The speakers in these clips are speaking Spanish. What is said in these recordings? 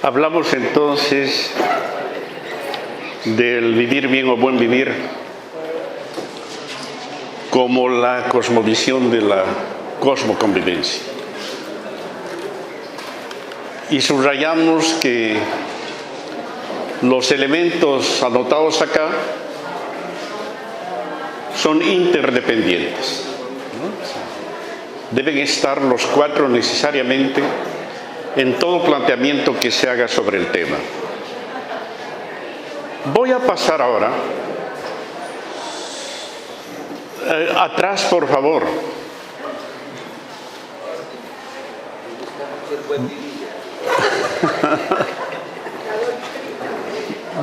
Hablamos entonces del vivir bien o buen vivir como la cosmovisión de la cosmoconvivencia. Y subrayamos que los elementos anotados acá son interdependientes, ¿no? Deben estar los cuatro necesariamente en todo planteamiento que se haga sobre el tema. Voy a pasar ahora atrás, por favor.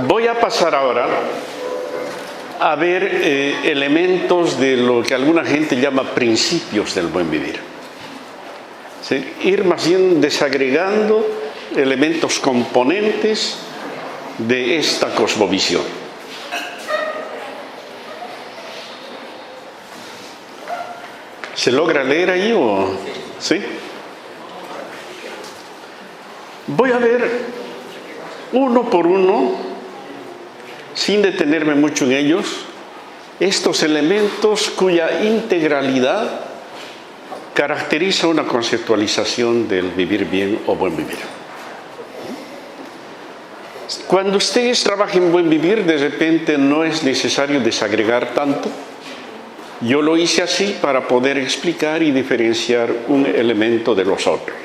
Voy a pasar ahora a ver elementos de lo que alguna gente llama principios del buen vivir. ¿Sí? Ir más bien desagregando elementos componentes de esta cosmovisión. ¿Se logra leer ahí o sí? Voy a ver uno por uno, sin detenerme mucho en ellos, estos elementos cuya integralidad caracteriza una conceptualización del vivir bien o buen vivir. Cuando ustedes trabajen en buen vivir, de repente no es necesario desagregar tanto. Yo lo hice así para poder explicar y diferenciar un elemento de los otros.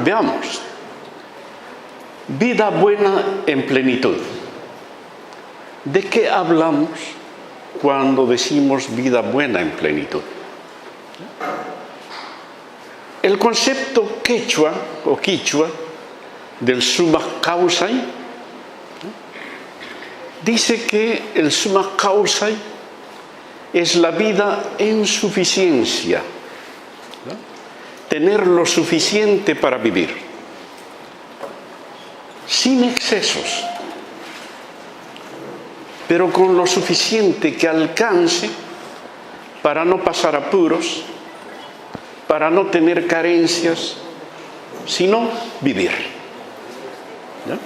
Veamos. Vida buena en plenitud. ¿De qué hablamos cuando decimos vida buena en plenitud? El concepto quechua o quichua del summa causae dice que el summa causae es la vida en suficiencia, ¿no? Tener lo suficiente para vivir, sin excesos, pero con lo suficiente que alcance para no pasar apuros, para no tener carencias, sino vivir. ¿No?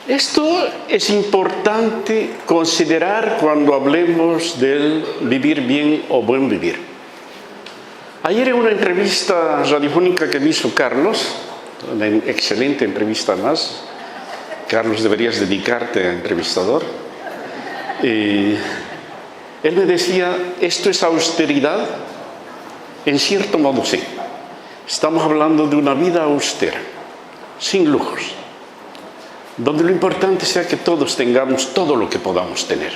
Esto es importante considerar cuando hablemos del vivir bien o buen vivir. Ayer en una entrevista radiofónica que me hizo Carlos, una excelente entrevista más, Carlos, deberías dedicarte a entrevistador, él me decía, ¿esto es austeridad? En cierto modo sí. Estamos hablando de una vida austera, sin lujos, donde lo importante sea que todos tengamos todo lo que podamos tener,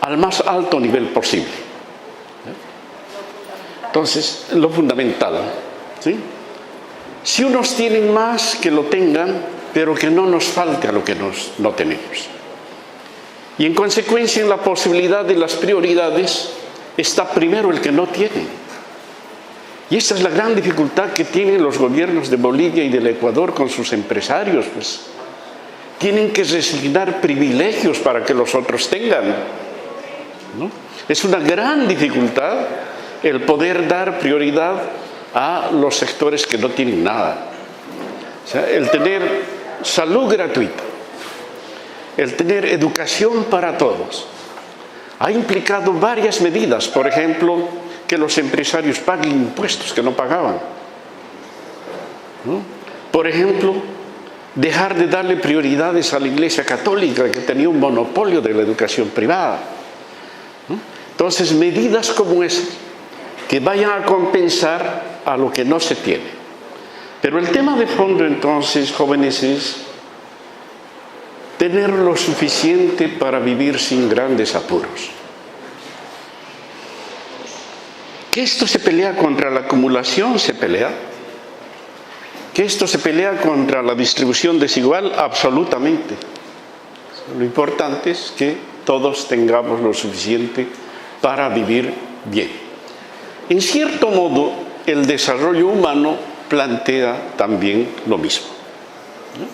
al más alto nivel posible. Entonces, lo fundamental, ¿sí? Si unos tienen más, que lo tengan, pero que no nos falte a lo que no tenemos. Y en consecuencia, en la posibilidad de las prioridades, está primero el que no tiene. Y esta es la gran dificultad que tienen los gobiernos de Bolivia y del Ecuador con sus empresarios, pues. Tienen que resignar privilegios para que los otros tengan, ¿no? Es una gran dificultad el poder dar prioridad a los sectores que no tienen nada. O sea, el tener salud gratuita, el tener educación para todos, ha implicado varias medidas. Por ejemplo, que los empresarios paguen impuestos que no pagaban, ¿no? Por ejemplo, dejar de darle prioridades a la Iglesia Católica, que tenía un monopolio de la educación privada, ¿no? Entonces, medidas como esas, que vayan a compensar a lo que no se tiene. Pero el tema de fondo, entonces, jóvenes, es tener lo suficiente para vivir sin grandes apuros. Que esto se pelea contra la acumulación, se pelea. Que esto se pelea contra la distribución desigual, absolutamente. Lo importante es que todos tengamos lo suficiente para vivir bien. En cierto modo, el desarrollo humano plantea también lo mismo, ¿no?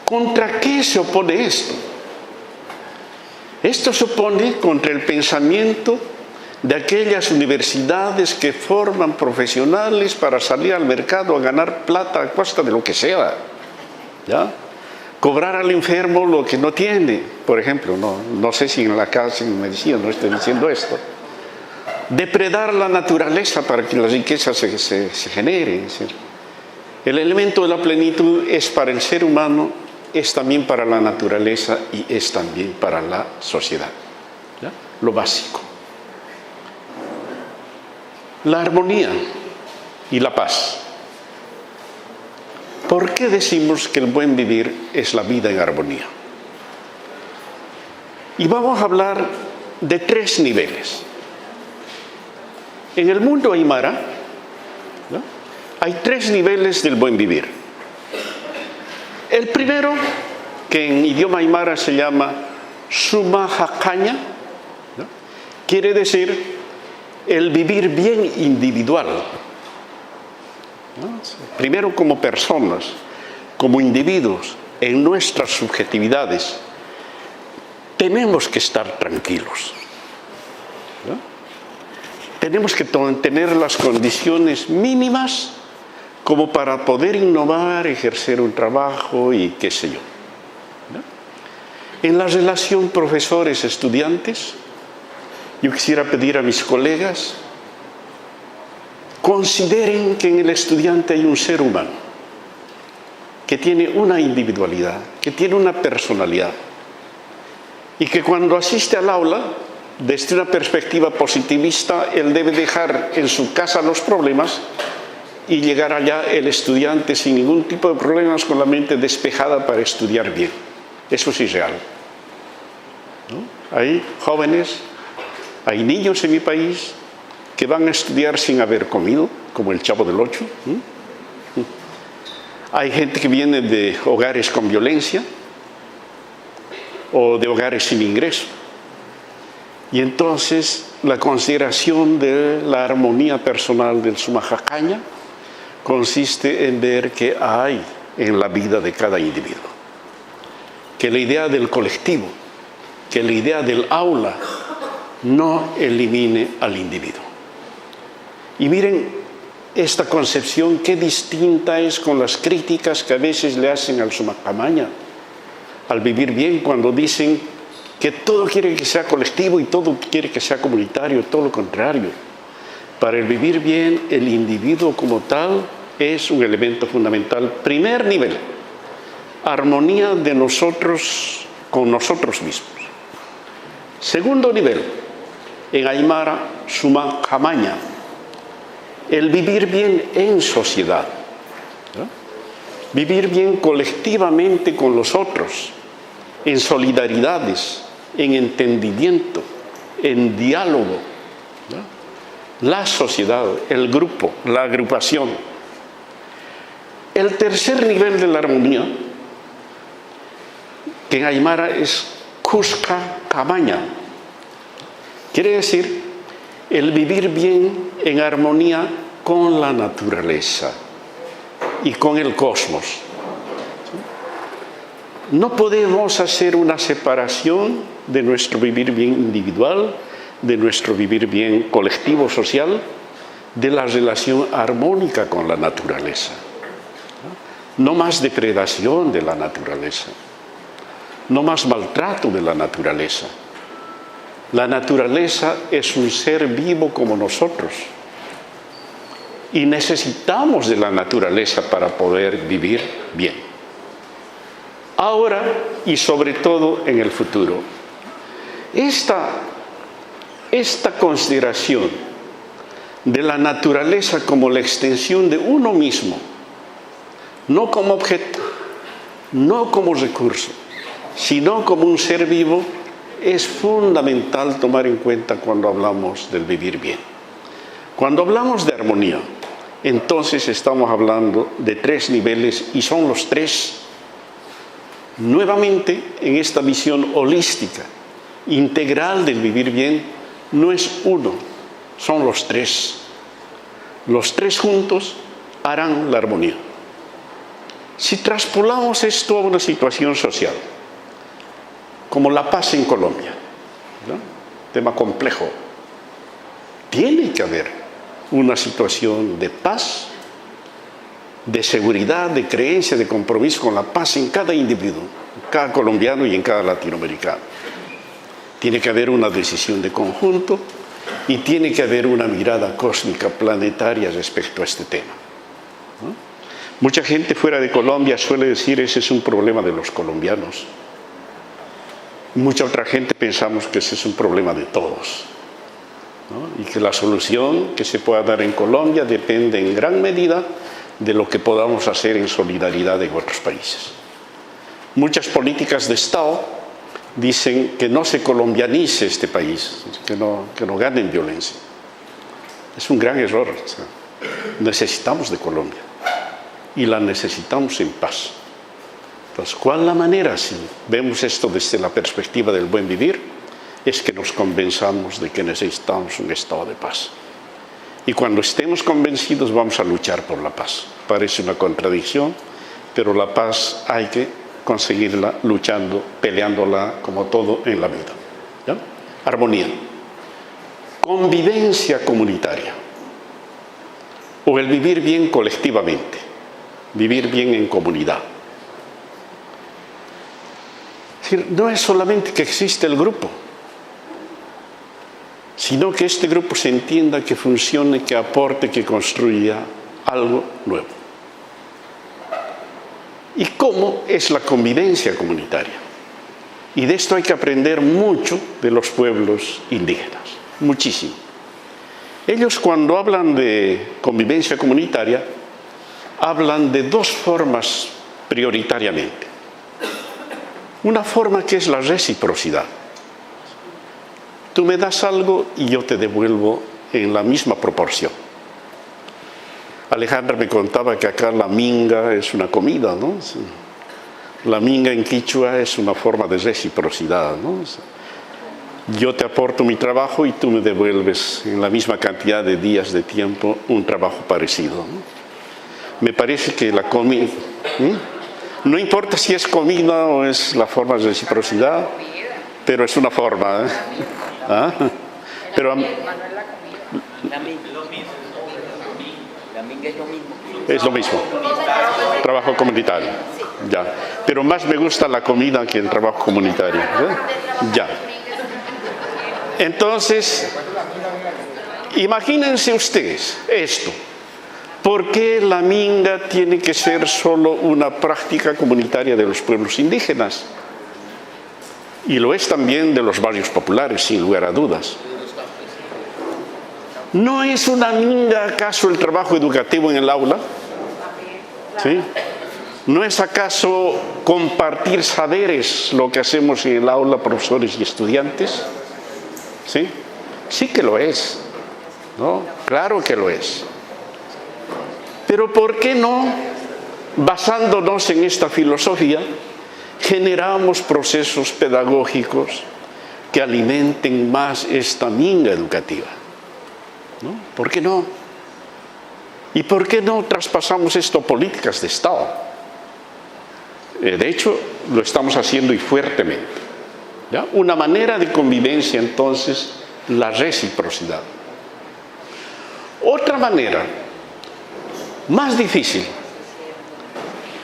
¿Contra qué se opone esto? Esto se opone contra el pensamiento de aquellas universidades que forman profesionales para salir al mercado a ganar plata a costa de lo que sea, ¿ya? Cobrar al enfermo lo que no tiene, por ejemplo, no sé si en la casa en medicina no estoy diciendo esto. Depredar la naturaleza para que la riqueza se genere. El elemento de la plenitud es para el ser humano, es también para la naturaleza y es también para la sociedad, ¿ya? Lo básico. La armonía y la paz. ¿Por qué decimos que el buen vivir es la vida en armonía? Y vamos a hablar de 3 niveles. En el mundo aymara, ¿no?, hay 3 niveles del buen vivir. El primero, que en idioma aymara se llama sumahakanya, ¿no?, quiere decir el vivir bien individual, ¿no? Primero como personas, como individuos, en nuestras subjetividades, tenemos que estar tranquilos, ¿no? Tenemos que tener las condiciones mínimas como para poder innovar, ejercer un trabajo y qué sé yo, ¿no? En la relación profesores-estudiantes, yo quisiera pedir a mis colegas, consideren que en el estudiante hay un ser humano que tiene una individualidad, que tiene una personalidad y que cuando asiste al aula, desde una perspectiva positivista, él debe dejar en su casa los problemas y llegar allá el estudiante sin ningún tipo de problemas, con la mente despejada para estudiar bien. Eso es irreal, ¿no? Hay jóvenes, hay niños en mi país que van a estudiar sin haber comido, como el Chavo del Ocho. Hay gente que viene de hogares con violencia o de hogares sin ingreso. Y entonces la consideración de la armonía personal del Sumahakanya consiste en ver qué hay en la vida de cada individuo. Que la idea del colectivo, que la idea del aula no elimine al individuo. Y miren esta concepción qué distinta es con las críticas que a veces le hacen al Sumahakanya, al vivir bien, cuando dicen que todo quiere que sea colectivo y todo quiere que sea comunitario, todo lo contrario. Para el vivir bien, el individuo como tal es un elemento fundamental. Primer nivel, armonía de nosotros con nosotros mismos. Segundo nivel, en aymara, sumahakanya, el vivir bien en sociedad, ¿no? Vivir bien colectivamente con los otros, en solidaridades, en entendimiento, en diálogo, ¿no? La sociedad, el grupo, la agrupación. El tercer nivel de la armonía, que en aymara es kuskakamaña, quiere decir el vivir bien en armonía con la naturaleza y con el cosmos. No podemos hacer una separación de nuestro vivir bien individual, de nuestro vivir bien colectivo social, de la relación armónica con la naturaleza. No más depredación de la naturaleza, no más maltrato de la naturaleza. La naturaleza es un ser vivo como nosotros y necesitamos de la naturaleza para poder vivir bien. Ahora y sobre todo en el futuro, esta consideración de la naturaleza como la extensión de uno mismo, no como objeto, no como recurso, sino como un ser vivo, es fundamental tomar en cuenta cuando hablamos del vivir bien. Cuando hablamos de armonía, entonces estamos hablando de 3 niveles y son los 3. Nuevamente, en esta visión holística, integral del vivir bien, no es uno, son los 3. Los 3 juntos harán la armonía. Si traspolamos esto a una situación social, como la paz en Colombia, ¿no? Tema complejo, tiene que haber una situación de paz, de seguridad, de creencia, de compromiso con la paz en cada individuo, en cada colombiano y en cada latinoamericano. Tiene que haber una decisión de conjunto y tiene que haber una mirada cósmica planetaria respecto a este tema, ¿no? Mucha gente fuera de Colombia suele decir ese es un problema de los colombianos. Mucha otra gente pensamos que ese es un problema de todos, ¿no? Y que la solución que se pueda dar en Colombia depende en gran medida de lo que podamos hacer en solidaridad en otros países. Muchas políticas de Estado dicen que no se colombianice este país, que no gane en violencia. Es un gran error. O sea, necesitamos de Colombia y la necesitamos en paz. Entonces, ¿cuál es la manera, si vemos esto desde la perspectiva del buen vivir? Es que nos convenzamos de que necesitamos un estado de paz. Y cuando estemos convencidos vamos a luchar por la paz. Parece una contradicción, pero la paz hay que conseguirla luchando, peleándola como todo en la vida, ¿ya? Armonía. Convivencia comunitaria. O el vivir bien colectivamente. Vivir bien en comunidad. Es decir, no es solamente que existe el grupo, sino que este grupo se entienda, que funcione, que aporte, que construya algo nuevo. ¿Y cómo es la convivencia comunitaria? Y de esto hay que aprender mucho de los pueblos indígenas, muchísimo. Ellos, cuando hablan de convivencia comunitaria, hablan de dos formas prioritariamente. Una forma que es la reciprocidad. Tú me das algo y yo te devuelvo en la misma proporción. Alejandra me contaba que acá la minga es una comida, ¿no? La minga en quichua es una forma de reciprocidad, ¿no? Yo te aporto mi trabajo y tú me devuelves en la misma cantidad de días de tiempo un trabajo parecido, ¿no? Me parece que la comida, no importa si es comida o es la forma de reciprocidad, pero es una forma, ¿eh? ¿Ah? Pero es lo mismo. Trabajo comunitario. Ya. Pero más me gusta la comida que el trabajo comunitario, ¿eh? Ya. Entonces, imagínense ustedes esto. ¿Por qué la minga tiene que ser solo una práctica comunitaria de los pueblos indígenas? Y lo es también de los barrios populares, sin lugar a dudas. ¿No es una minga acaso el trabajo educativo en el aula? ¿Sí? ¿No es acaso compartir saberes lo que hacemos en el aula, profesores y estudiantes? ¿Sí? Sí que lo es, ¿no? Claro que lo es. Pero ¿por qué no, basándonos en esta filosofía, generamos procesos pedagógicos que alimenten más esta minga educativa? ¿No? ¿Por qué no? ¿Y por qué no traspasamos esto a políticas de Estado? De hecho, lo estamos haciendo y fuertemente, ¿ya? Una manera de convivencia, entonces, la reciprocidad. Otra manera, más difícil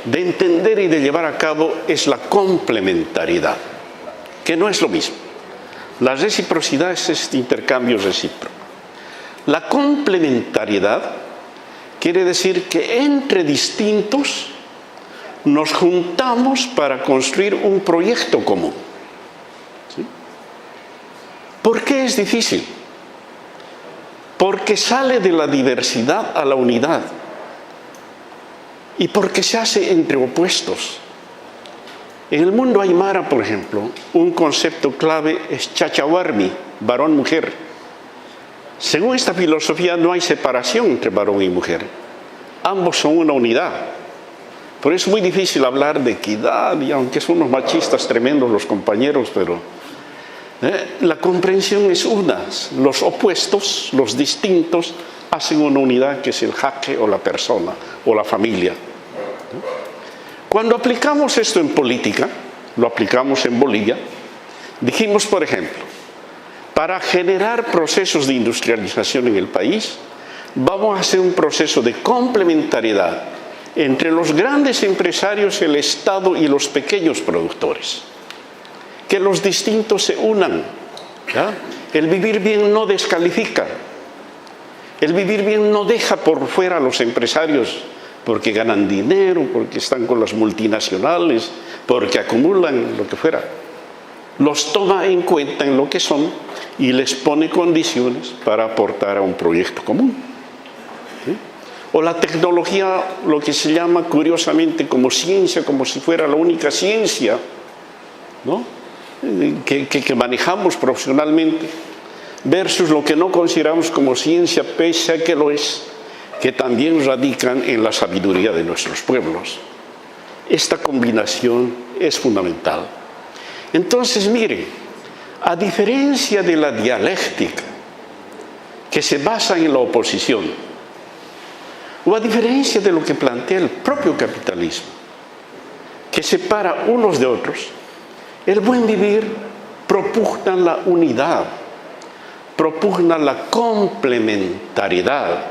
de entender y de llevar a cabo, es la complementariedad, que no es lo mismo. La reciprocidad es este intercambio recíproco. La complementariedad quiere decir que entre distintos nos juntamos para construir un proyecto común. ¿Sí? ¿Por qué es difícil? Porque sale de la diversidad a la unidad. Y porque se hace entre opuestos. En el mundo aymara, por ejemplo, un concepto clave es chachahuarmi, varón-mujer. Según esta filosofía no hay separación entre varón y mujer. Ambos son una unidad. Por eso es muy difícil hablar de equidad, y aunque son unos machistas tremendos los compañeros, pero la comprensión es una. Los opuestos, los distintos, hacen una unidad que es el jaque o la persona o la familia. Cuando aplicamos esto en política, lo aplicamos en Bolivia, dijimos, por ejemplo, para generar procesos de industrialización en el país, vamos a hacer un proceso de complementariedad entre los grandes empresarios, el Estado y los pequeños productores. Que los distintos se unan. ¿Ya? El vivir bien no descalifica. El vivir bien no deja por fuera a los empresarios porque ganan dinero, porque están con las multinacionales, porque acumulan lo que fuera. Los toma en cuenta en lo que son y les pone condiciones para aportar a un proyecto común. ¿Sí? O la tecnología, lo que se llama curiosamente como ciencia, como si fuera la única ciencia, ¿no? que manejamos profesionalmente, versus lo que no consideramos como ciencia, pese a que lo es, que también radican en la sabiduría de nuestros pueblos. Esta combinación es fundamental. Entonces, mire, a diferencia de la dialéctica que se basa en la oposición, o a diferencia de lo que plantea el propio capitalismo, que separa unos de otros, el buen vivir propugna la unidad, propugna la complementariedad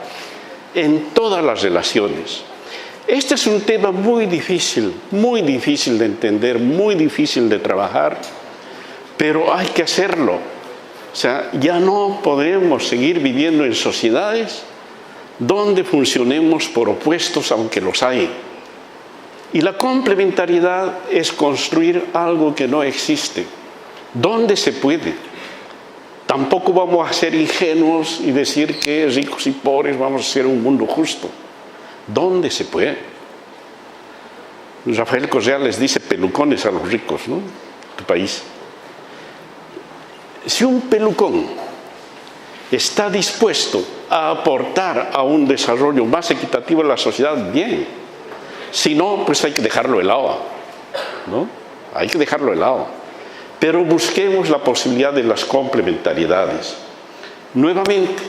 en todas las relaciones. Este es un tema muy difícil de entender, muy difícil de trabajar, pero hay que hacerlo. O sea, ya no podemos seguir viviendo en sociedades donde funcionemos por opuestos, aunque los hay. Y la complementariedad es construir algo que no existe, donde se puede. Tampoco vamos a ser ingenuos y decir que ricos y pobres vamos a hacer un mundo justo. ¿Dónde se puede? Rafael Correa les dice pelucones a los ricos, ¿no? Tu país. Si un pelucón está dispuesto a aportar a un desarrollo más equitativo en la sociedad, bien. Si no, pues hay que dejarlo de lado, ¿no? Hay que dejarlo de lado. Pero busquemos la posibilidad de las complementariedades. Nuevamente,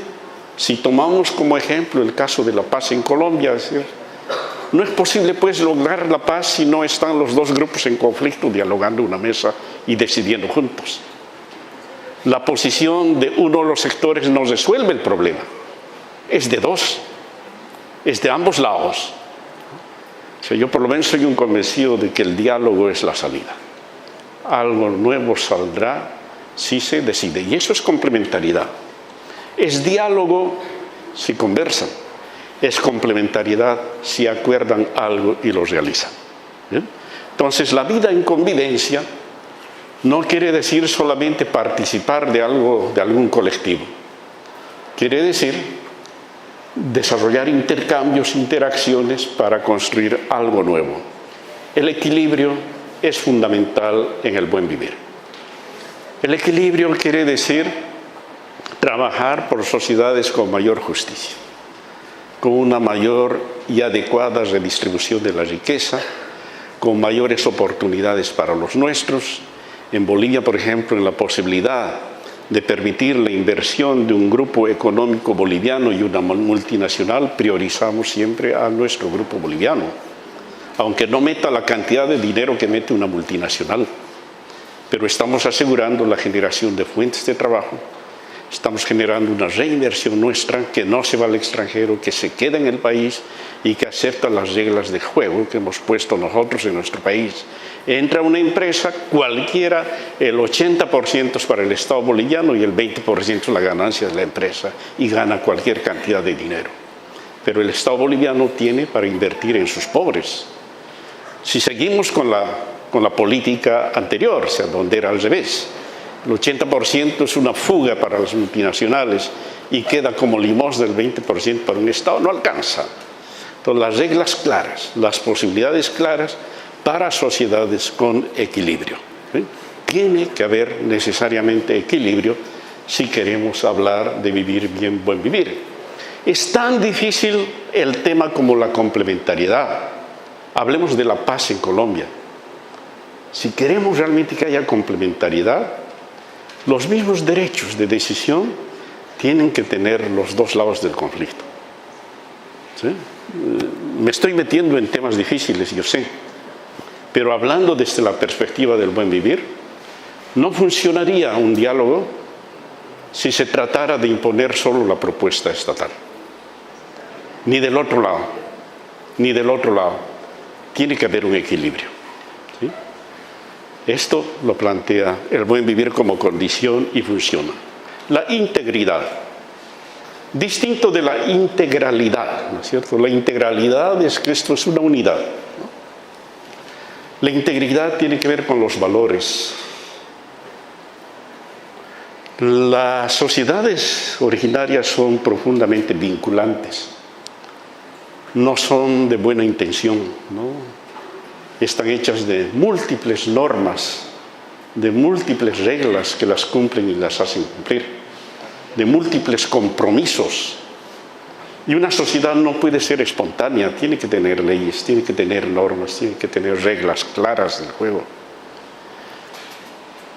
si tomamos como ejemplo el caso de la paz en Colombia, es decir, no es posible pues lograr la paz si no están los dos grupos en conflicto dialogando en una mesa y decidiendo juntos. La posición de uno de los sectores no resuelve el problema. Es de dos, es de ambos lados. O sea, yo por lo menos soy un convencido de que el diálogo es la salida. Algo nuevo saldrá si se decide. Y eso es complementariedad. Es diálogo si conversan. Es complementariedad si acuerdan algo y lo realizan. ¿Bien? Entonces, la vida en convivencia no quiere decir solamente participar de algo, de algún colectivo. Quiere decir desarrollar intercambios, interacciones para construir algo nuevo. El equilibrio es fundamental en el buen vivir. El equilibrio quiere decir trabajar por sociedades con mayor justicia, con una mayor y adecuada redistribución de la riqueza, con mayores oportunidades para los nuestros. En Bolivia, por ejemplo, en la posibilidad de permitir la inversión de un grupo económico boliviano y una multinacional, priorizamos siempre a nuestro grupo boliviano, aunque no meta la cantidad de dinero que mete una multinacional. Pero estamos asegurando la generación de fuentes de trabajo, estamos generando una reinversión nuestra que no se va al extranjero, que se queda en el país y que acepta las reglas de juego que hemos puesto nosotros en nuestro país. Entra una empresa, cualquiera, el 80% es para el Estado boliviano y el 20% es la ganancia de la empresa y gana cualquier cantidad de dinero. Pero el Estado boliviano tiene para invertir en sus pobres. Si seguimos con la política anterior, o sea, donde era al revés, el 80% es una fuga para las multinacionales y queda como limosna del 20% para un Estado, no alcanza. Entonces, las reglas claras, las posibilidades claras para sociedades con equilibrio. ¿Sí? Tiene que haber necesariamente equilibrio si queremos hablar de vivir bien, buen vivir. Es tan difícil el tema como la complementariedad. Hablemos de la paz en Colombia. Si queremos realmente que haya complementariedad, los mismos derechos de decisión tienen que tener los dos lados del conflicto. ¿Sí? Me estoy metiendo en temas difíciles, yo sé, pero hablando desde la perspectiva del buen vivir, no funcionaría un diálogo si se tratara de imponer solo la propuesta estatal. Ni del otro lado, ni del otro lado. Tiene que haber un equilibrio. ¿Sí? Esto lo plantea el buen vivir como condición y funciona. La integridad. Distinto de la integralidad, ¿no es cierto? La integralidad es que esto es una unidad, ¿no? La integridad tiene que ver con los valores. Las sociedades originarias son profundamente vinculantes. No son de buena intención, ¿no? Están hechas de múltiples normas, de múltiples reglas que las cumplen y las hacen cumplir, de múltiples compromisos. Y una sociedad no puede ser espontánea, tiene que tener leyes, tiene que tener normas, tiene que tener reglas claras del juego.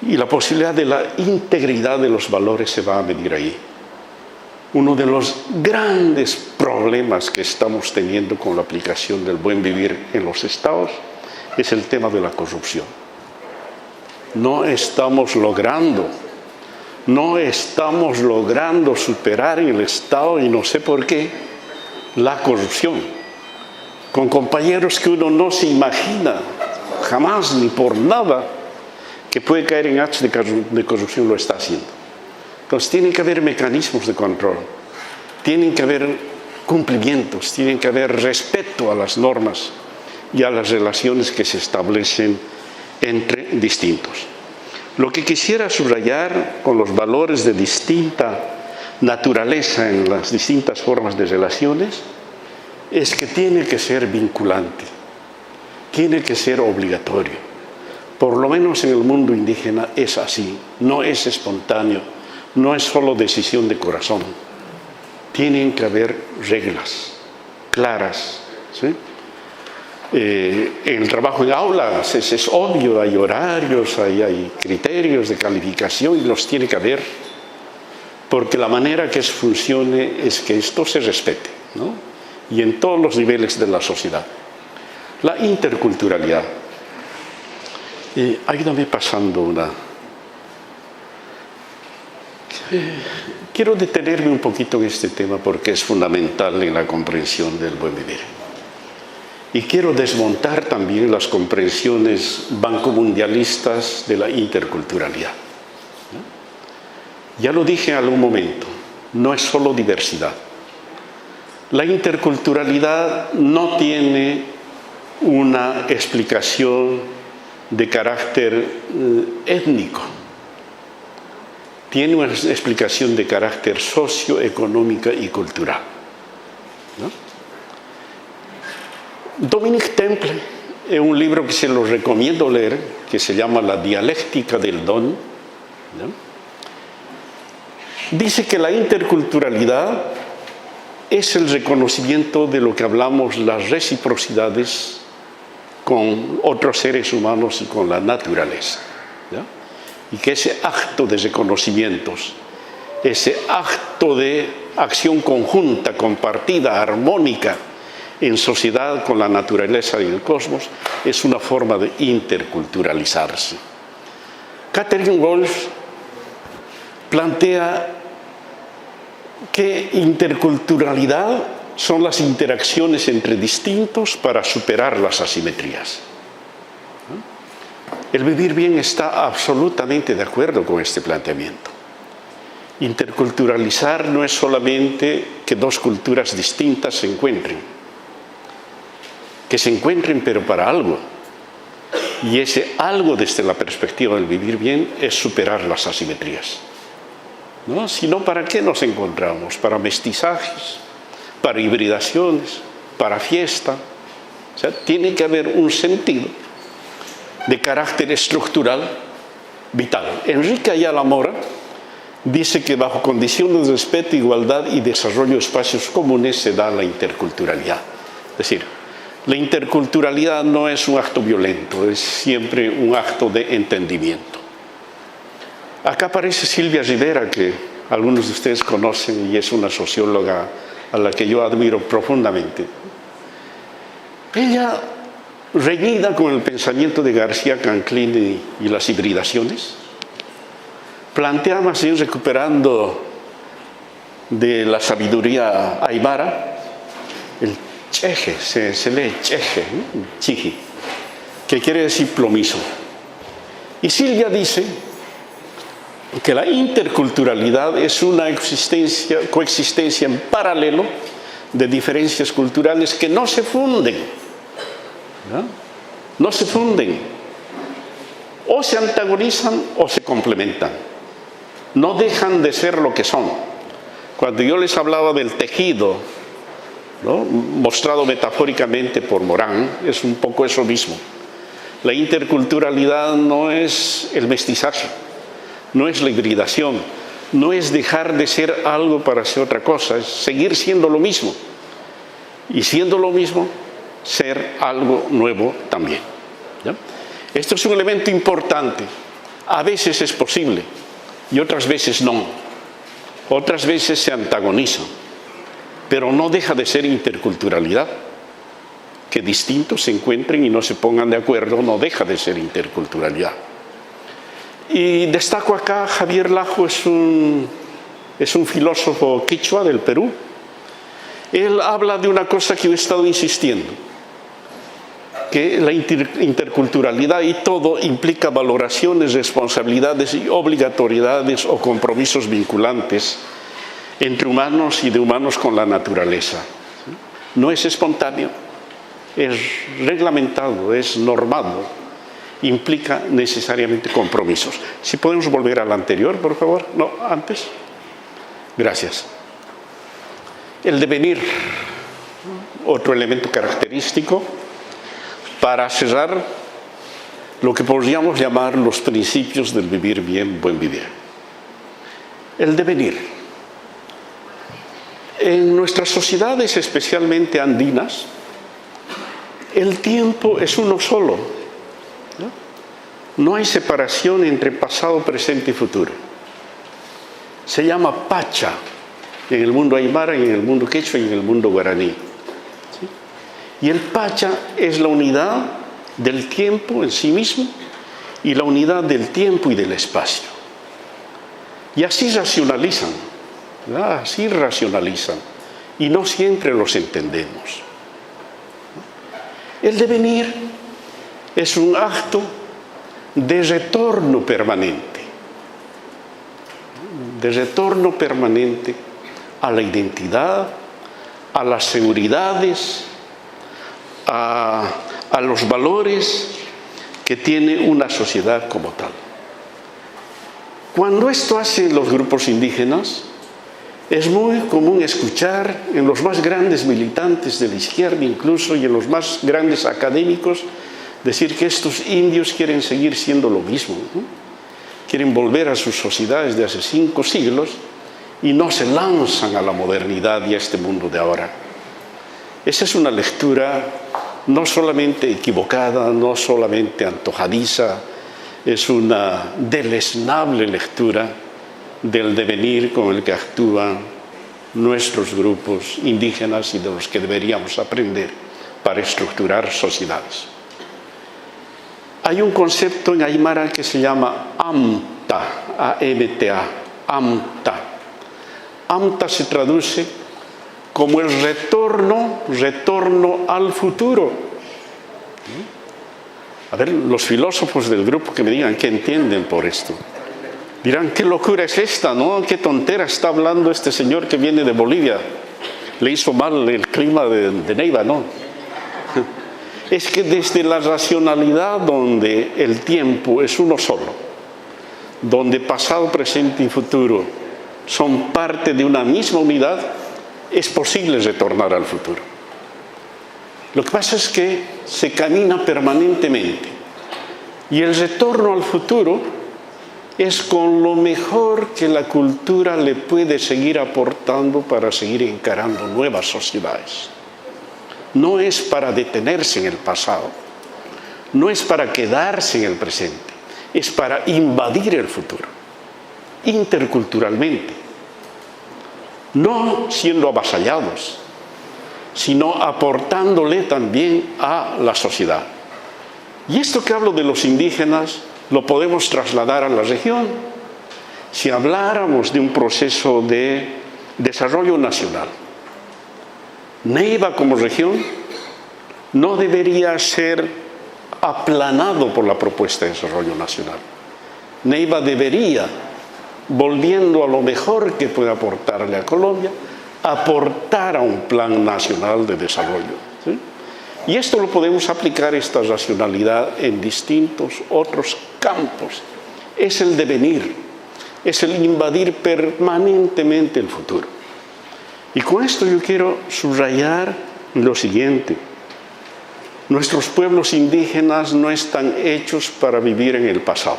Y la posibilidad de la integridad de los valores se va a medir ahí. Uno de los grandes problemas que estamos teniendo con la aplicación del buen vivir en los estados es el tema de la corrupción. No estamos logrando superar en el Estado, y no sé por qué, la corrupción. Con compañeros que uno no se imagina, jamás ni por nada, que puede caer en actos de corrupción, lo está haciendo. Entonces tienen que haber mecanismos de control, tienen que haber cumplimientos, tienen que haber respeto a las normas y a las relaciones que se establecen entre distintos. Lo que quisiera subrayar con los valores de distinta naturaleza en las distintas formas de relaciones es que tiene que ser vinculante, tiene que ser obligatorio. Por lo menos en el mundo indígena es así, no es espontáneo, no es solo decisión de corazón. Tienen que haber reglas claras, ¿sí? En el trabajo en aulas es obvio, hay horarios, hay criterios de calificación y los tiene que haber, porque la manera que funcione es que esto se respete, ¿no? Y en todos los niveles de la sociedad. La interculturalidad. Ayúdame pasando una. Quiero detenerme un poquito en este tema porque es fundamental en la comprensión del buen vivir. Y quiero desmontar también las comprensiones bancomundialistas de la interculturalidad. Ya lo dije en algún momento, no es solo diversidad. La interculturalidad no tiene una explicación de carácter étnico, tiene una explicación de carácter socioeconómica y cultural, ¿no? Dominic Temple, en un libro que se lo recomiendo leer, que se llama La dialéctica del don, ¿no?, dice que la interculturalidad es el reconocimiento de lo que hablamos, las reciprocidades con otros seres humanos y con la naturaleza, ¿no? Y que ese acto de reconocimientos, ese acto de acción conjunta, compartida, armónica, en sociedad con la naturaleza y el cosmos, es una forma de interculturalizarse. Catherine Wolf plantea que interculturalidad son las interacciones entre distintos para superar las asimetrías. El vivir bien está absolutamente de acuerdo con este planteamiento. Interculturalizar no es solamente que dos culturas distintas se encuentren, que se encuentren pero para algo. Y ese algo desde la perspectiva del vivir bien es superar las asimetrías, ¿no? Si no, ¿para qué nos encontramos? Para mestizajes, para hibridaciones, para fiesta. O sea, tiene que haber un sentido de carácter estructural vital. Enrique Ayala Mora dice que bajo condiciones de respeto, igualdad y desarrollo de espacios comunes se da la interculturalidad. Es decir, la interculturalidad no es un acto violento, es siempre un acto de entendimiento. Acá aparece Silvia Rivera, que algunos de ustedes conocen y es una socióloga a la que yo admiro profundamente. Ella, reñida con el pensamiento de García Canclini y las hibridaciones, plantea más bien recuperando de la sabiduría aymara, el cheje, se lee cheje, chiji, que quiere decir plomizo. Y Silvia dice que la interculturalidad es una coexistencia en paralelo de diferencias culturales que no se funden, no se funden, o se antagonizan o se complementan, no dejan de ser lo que son. Cuando yo les hablaba del tejido, ¿no?, mostrado metafóricamente por Morán, es un poco eso mismo. La interculturalidad no es el mestizaje, no es la hibridación, no es dejar de ser algo para ser otra cosa, es seguir siendo lo mismo. Y siendo lo mismo, ser algo nuevo también, ¿ya? Esto es un elemento importante. A veces es posible y otras veces no. Otras veces se antagonizan, pero no deja de ser interculturalidad. Que distintos se encuentren y no se pongan de acuerdo, no deja de ser interculturalidad. Y destaco acá, Javier Lajo es un filósofo quichua del Perú. Él habla de una cosa que yo he estado insistiendo, que la interculturalidad y todo implica valoraciones, responsabilidades y obligatoriedades o compromisos vinculantes entre humanos y de humanos con la naturaleza. No es espontáneo, es reglamentado, es normado, implica necesariamente compromisos. Si podemos volver al anterior, por favor. No, antes. Gracias. El devenir, otro elemento característico, para cerrar lo que podríamos llamar los principios del vivir bien, buen vivir. El devenir. En nuestras sociedades, especialmente andinas, el tiempo es uno solo. No hay separación entre pasado, presente y futuro. Se llama pacha en el mundo aymara, en el mundo quechua y en el mundo guaraní. Y el pacha es la unidad del tiempo en sí mismo y la unidad del tiempo y del espacio. Y así racionalizan, ¿verdad? Así racionalizan. Y no siempre los entendemos. El devenir es un acto de retorno permanente. De retorno permanente a la identidad, a las seguridades, a los valores que tiene una sociedad como tal. Cuando esto hacen los grupos indígenas, es muy común escuchar en los más grandes militantes de la izquierda, incluso, y en los más grandes académicos, decir que estos indios quieren seguir siendo lo mismo, ¿no? Quieren volver a sus sociedades de hace 5 siglos y no se lanzan a la modernidad y a este mundo de ahora. Esa es una lectura no solamente equivocada, no solamente antojadiza, es una deleznable lectura del devenir con el que actúan nuestros grupos indígenas y de los que deberíamos aprender para estructurar sociedades. Hay un concepto en aymara que se llama amta, A-M-T-A, amta. Amta se traduce como el retorno al futuro. A ver, los filósofos del grupo que me digan qué entienden por esto. Dirán, qué locura es esta, ¿no? Qué tontera está hablando este señor que viene de Bolivia. Le hizo mal el clima de Neiva, ¿no? Es que desde la racionalidad donde el tiempo es uno solo, donde pasado, presente y futuro son parte de una misma unidad, es posible retornar al futuro. Lo que pasa es que se camina permanentemente y el retorno al futuro es con lo mejor que la cultura le puede seguir aportando para seguir encarando nuevas sociedades. No es para detenerse en el pasado, no es para quedarse en el presente, es para invadir el futuro, interculturalmente, no siendo avasallados, sino aportándole también a la sociedad. Y esto que hablo de los indígenas lo podemos trasladar a la región. si habláramos de un proceso de desarrollo nacional, Neiva como región no debería ser aplanado por la propuesta de desarrollo nacional. Neiva debería, volviendo a lo mejor que puede aportarle a Colombia, aportar a un plan nacional de desarrollo, ¿sí? Y esto lo podemos aplicar, esta racionalidad, en distintos otros campos. Es el devenir, es el invadir permanentemente el futuro. Y con esto yo quiero subrayar lo siguiente. Nuestros pueblos indígenas no están hechos para vivir en el pasado.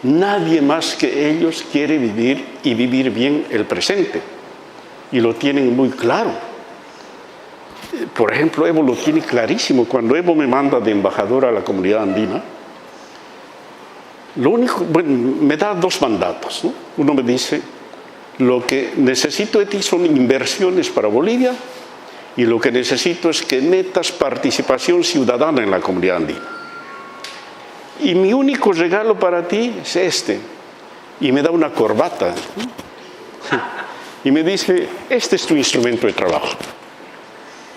Nadie más que ellos quiere vivir y vivir bien el presente. Y lo tienen muy claro. Por ejemplo, Evo lo tiene clarísimo. Cuando Evo me manda de embajador a la comunidad andina, me da dos mandatos, ¿no? Uno me dice, lo que necesito de ti son inversiones para Bolivia, y lo que necesito es que metas participación ciudadana en la comunidad andina. Y mi único regalo para ti es este. Y me da una corbata. Y me dice, este es tu instrumento de trabajo.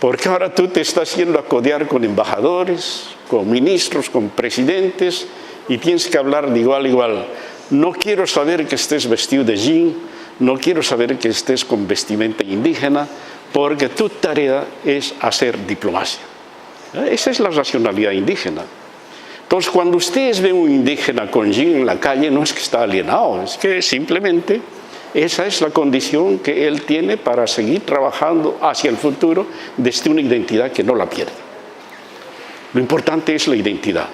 Porque ahora tú te estás yendo a codear con embajadores, con ministros, con presidentes, y tienes que hablar de igual a igual. No quiero saber que estés vestido de jean, no quiero saber que estés con vestimenta indígena, porque tu tarea es hacer diplomacia. Esa es la racionalidad indígena. Entonces, cuando ustedes ven un indígena con jean en la calle, no es que está alienado, es que simplemente esa es la condición que él tiene para seguir trabajando hacia el futuro desde una identidad que no la pierda. Lo importante es la identidad.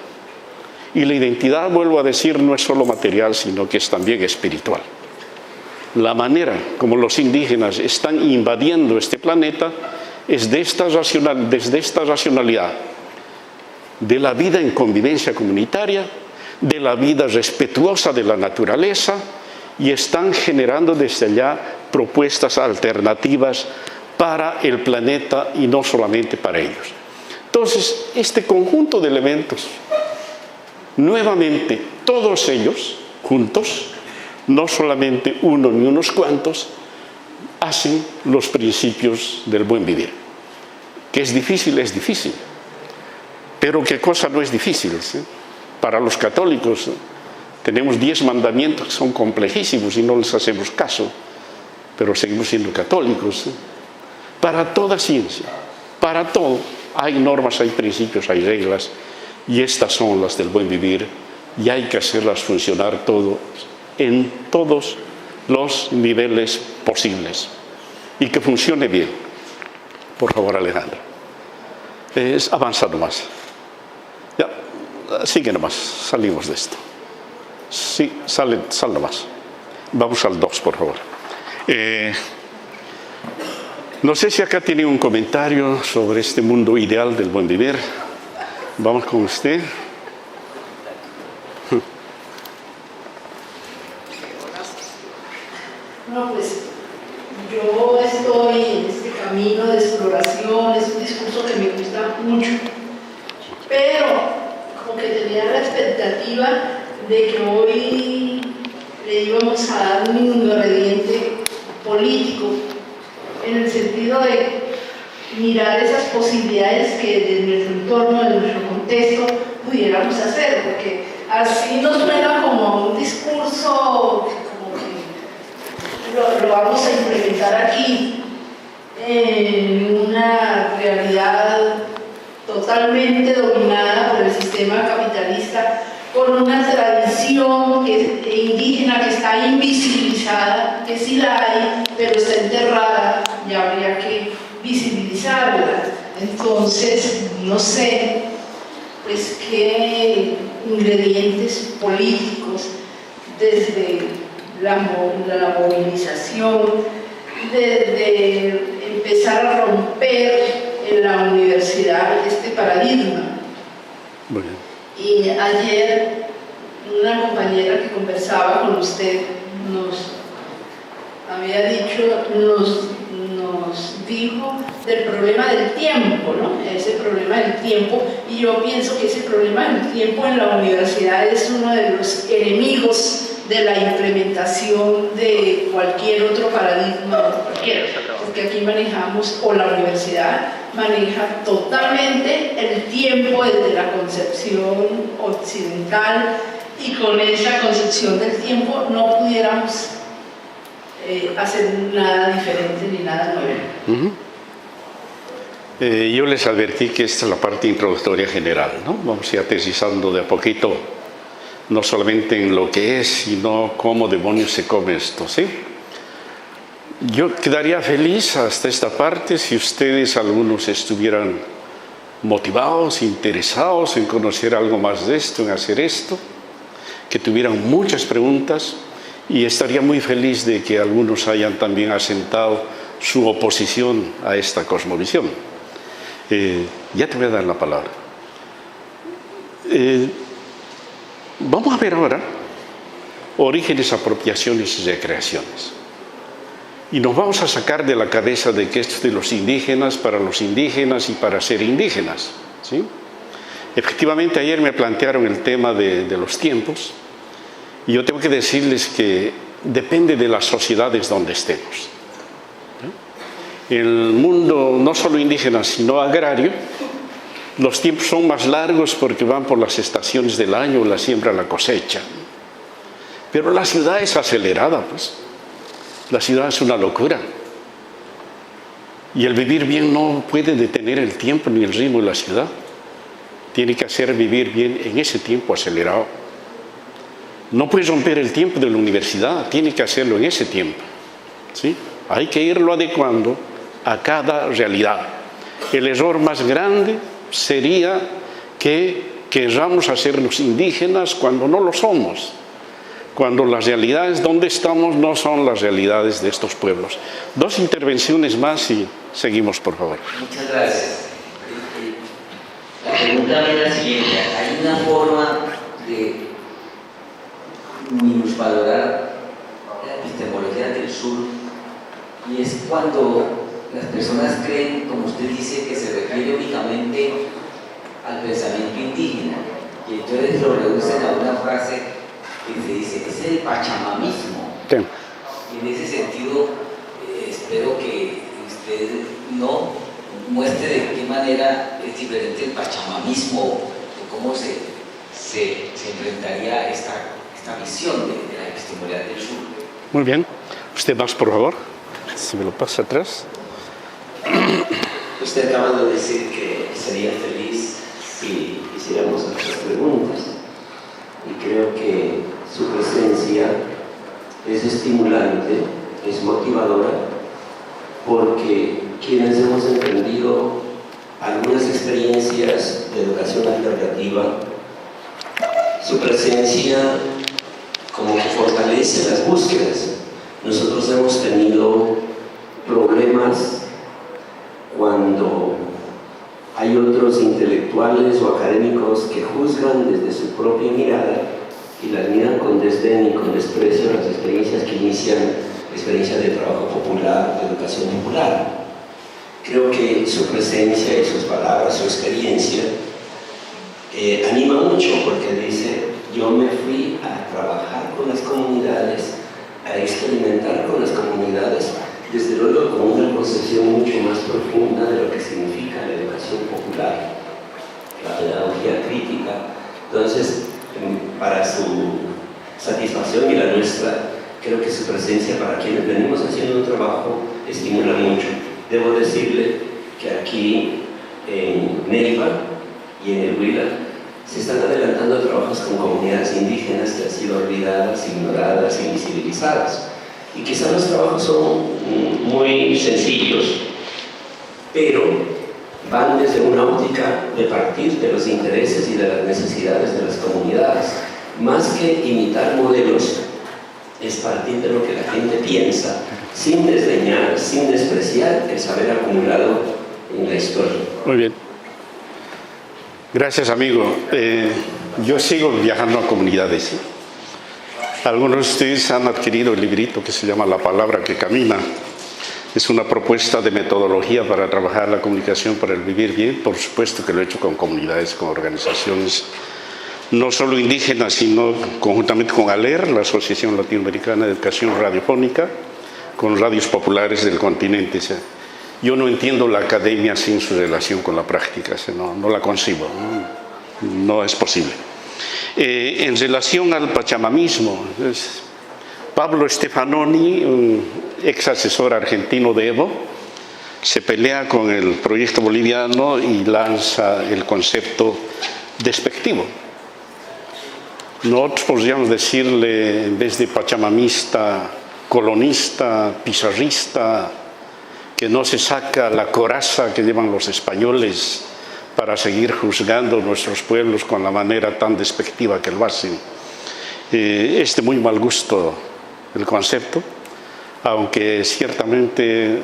Y la identidad, vuelvo a decir, no es solo material, sino que es también espiritual. La manera como los indígenas están invadiendo este planeta es desde esta racionalidad de la vida en convivencia comunitaria, de la vida respetuosa de la naturaleza, y están generando desde allá propuestas alternativas para el planeta y no solamente para ellos. Entonces, este conjunto de elementos, nuevamente, todos ellos juntos, no solamente uno ni unos cuantos, hacen los principios del buen vivir. Que es difícil, pero ¿qué cosa no es difícil? ¿Sí? Para los católicos tenemos 10 mandamientos que son complejísimos y no les hacemos caso, pero seguimos siendo católicos. ¿Sí? Para toda ciencia, para todo, hay normas, hay principios, hay reglas, y estas son las del buen vivir, y hay que hacerlas funcionar todo en todos los niveles posibles y que funcione bien. Por favor, Alejandra, avanza nomás. Ya, sigue nomás, salimos de esto. Sí, sal nomás. Vamos al 2, por favor. No sé si acá tiene un comentario sobre este mundo ideal del buen vivir. Vamos con usted. No, pues yo estoy en este camino de exploración, es un discurso que me gusta mucho, pero como que tenía la expectativa de que hoy le íbamos a dar un ingrediente político, en el sentido de mirar esas posibilidades que desde nuestro entorno, de nuestro contexto, pudiéramos hacer, porque así nos suena como un discurso lo vamos a implementar aquí en una realidad totalmente dominada por el sistema capitalista, con una tradición indígena que está invisibilizada, que sí la hay, pero está enterrada y habría que visibilizarla. Entonces, no sé, pues qué ingredientes políticos desde la movilización, de empezar a romper en la universidad este paradigma. Bueno. Y ayer una compañera que conversaba con usted nos había dicho, nos dijo del problema del tiempo, ¿no? Ese problema del tiempo, y yo pienso que ese problema del tiempo en la universidad es uno de los enemigos de la implementación de cualquier otro paradigma, porque aquí manejamos, o la universidad maneja totalmente el tiempo desde la concepción occidental, y con esa concepción del tiempo no pudiéramos hacer nada diferente ni nada nuevo. Yo les advertí que esta es la parte introductoria general, ¿no? Vamos a ir aterrizando de a poquito, no solamente en lo que es, sino cómo demonios se come esto, ¿sí? Yo quedaría feliz hasta esta parte si ustedes, algunos, estuvieran motivados, interesados en conocer algo más de esto, en hacer esto, que tuvieran muchas preguntas, y estaría muy feliz de que algunos hayan también asentado su oposición a esta cosmovisión. Ya te voy a dar la palabra. Vamos a ver ahora orígenes, apropiaciones y recreaciones. Y nos vamos a sacar de la cabeza de que esto es de los indígenas, para los indígenas y para ser indígenas, ¿sí? Efectivamente, ayer me plantearon el tema de los tiempos, y yo tengo que decirles que depende de las sociedades donde estemos. En el mundo no solo indígena, sino agrario, los tiempos son más largos porque van por las estaciones del año, la siembra, la cosecha. Pero la ciudad es acelerada, pues. La ciudad es una locura. Y el vivir bien no puede detener el tiempo ni el ritmo de la ciudad. Tiene que hacer vivir bien en ese tiempo acelerado. No puede romper el tiempo de la universidad, tiene que hacerlo en ese tiempo, ¿sí? Hay que irlo adecuando a cada realidad. El error más grande sería que queramos hacernos indígenas cuando no lo somos, cuando las realidades donde estamos no son las realidades de estos pueblos. 2 intervenciones más y seguimos, por favor. Muchas gracias. La pregunta es la siguiente: ¿hay una forma de minusvalorar la epistemología del sur? Y es cuando las personas creen, como usted dice, que se refiere únicamente al pensamiento indígena, y entonces lo reducen a una frase que se dice, es el pachamamismo. Sí. Y en ese sentido, espero que usted no muestre de qué manera es diferente el pachamamismo, o cómo se enfrentaría esta visión de la epistemología del sur. Muy bien. Usted más, por favor. Si me lo pasa atrás. Usted acaba de decir que sería feliz si hiciéramos otras preguntas, y creo que su presencia es estimulante, es motivadora, porque quienes hemos emprendido algunas experiencias de educación alternativa, su presencia como que fortalece las búsquedas. Nosotros hemos tenido problemas cuando hay otros intelectuales o académicos que juzgan desde su propia mirada y las miran con desdén y con desprecio las experiencias que inician, experiencias de trabajo popular, de educación popular. Creo que su presencia y sus palabras, su experiencia, anima mucho, porque dice, yo me fui a trabajar con las comunidades, a experimentar con las comunidades, desde luego con una concepción mucho más profunda de lo que significa la educación popular, la pedagogía crítica. Entonces, para su satisfacción y la nuestra, creo que su presencia, para quienes venimos haciendo un trabajo, estimula mucho. Debo decirle que aquí en Neiva y en el Huila se están adelantando trabajos con comunidades indígenas que han sido olvidadas, ignoradas, invisibilizadas. Y quizás los trabajos son muy sencillos, pero van desde una óptica de partir de los intereses y de las necesidades de las comunidades. Más que imitar modelos, es partir de lo que la gente piensa, sin desdeñar, sin despreciar el saber acumulado en la historia. Muy bien. Gracias, amigo. Yo sigo viajando a comunidades. Algunos de ustedes han adquirido el librito que se llama La Palabra que Camina. Es una propuesta de metodología para trabajar la comunicación para el vivir bien. Por supuesto que lo he hecho con comunidades, con organizaciones no solo indígenas, sino conjuntamente con ALER, la Asociación Latinoamericana de Educación Radiofónica, con radios populares del continente. O sea, yo no entiendo la academia sin su relación con la práctica, o sea, no la concibo, no es posible. En relación al pachamamismo, Pablo Stefanoni, un ex asesor argentino de Evo, se pelea con el proyecto boliviano y lanza el concepto despectivo. Nosotros podríamos decirle, en vez de pachamamista, colonista, pizarrista, que no se saca la coraza que llevan los españoles para seguir juzgando nuestros pueblos con la manera tan despectiva que lo hacen. Es de muy mal gusto el concepto, aunque ciertamente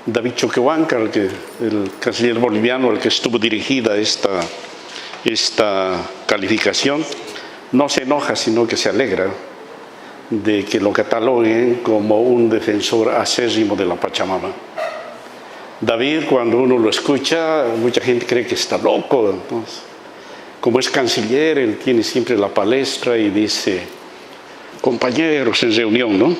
David Choquehuanca, el canciller boliviano al que estuvo dirigida esta calificación, no se enoja, sino que se alegra de que lo cataloguen como un defensor acérrimo de la Pachamama. David, cuando uno lo escucha, mucha gente cree que está loco. Entonces, como es canciller, él tiene siempre la palestra y dice: compañeros en reunión, ¿no?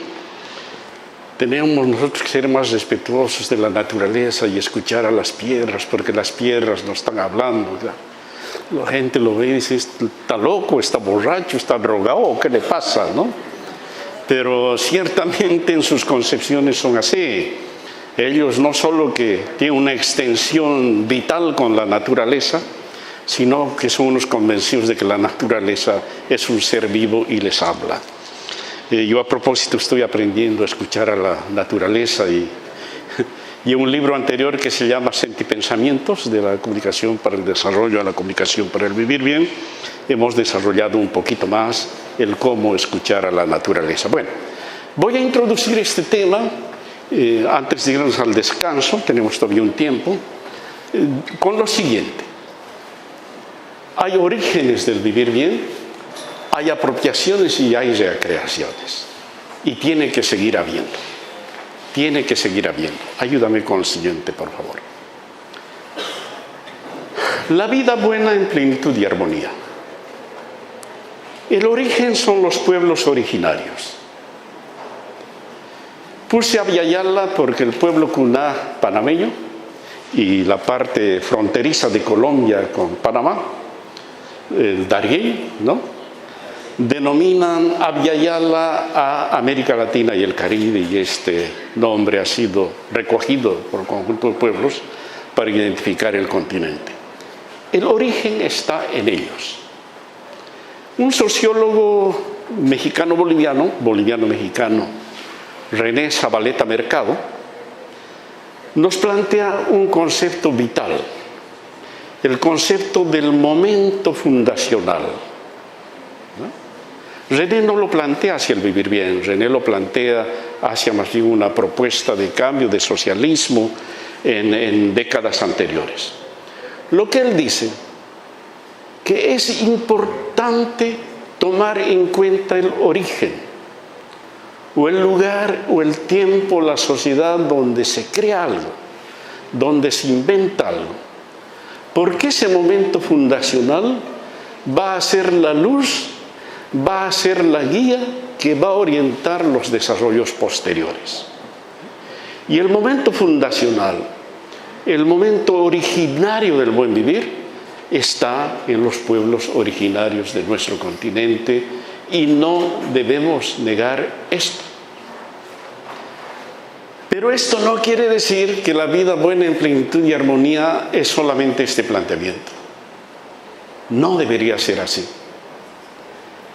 Tenemos nosotros que ser más respetuosos de la naturaleza y escuchar a las piedras, porque las piedras nos están hablando. La gente lo ve y dice: está loco, está borracho, está drogado, ¿qué le pasa, no? Pero ciertamente en sus concepciones son así. Ellos no solo que tienen una extensión vital con la naturaleza, sino que son unos convencidos de que la naturaleza es un ser vivo y les habla. Yo a propósito estoy aprendiendo a escuchar a la naturaleza y en un libro anterior que se llama Sentipensamientos, de la comunicación para el desarrollo a la comunicación para el vivir bien, hemos desarrollado un poquito más el cómo escuchar a la naturaleza. Bueno, voy a introducir este tema antes de irnos al descanso, tenemos todavía un tiempo, con lo siguiente. Hay orígenes del vivir bien, hay apropiaciones y hay recreaciones. Y tiene que seguir habiendo. Tiene que seguir habiendo. Ayúdame con el siguiente, por favor. La vida buena en plenitud y armonía. El origen son los pueblos originarios. Puse a Abya Yala porque el pueblo cuná panameño y la parte fronteriza de Colombia con Panamá, el Darién, ¿no?, denominan Abya Yala a América Latina y el Caribe, y este nombre ha sido recogido por el conjunto de pueblos para identificar el continente. El origen está en ellos. Un sociólogo boliviano-mexicano, René Zabaleta Mercado, nos plantea un concepto vital, el concepto del momento fundacional. René no lo plantea hacia el vivir bien, René lo plantea hacia más bien una propuesta de cambio, de socialismo en décadas anteriores. Lo que él dice, que es importante tomar en cuenta el origen, o el lugar, o el tiempo, la sociedad donde se crea algo, donde se inventa algo, porque ese momento fundacional va a ser la luz, va a ser la guía que va a orientar los desarrollos posteriores. Y el momento fundacional, el momento originario del buen vivir, está en los pueblos originarios de nuestro continente y no debemos negar esto. Pero esto no quiere decir que la vida buena en plenitud y armonía es solamente este planteamiento. No debería ser así.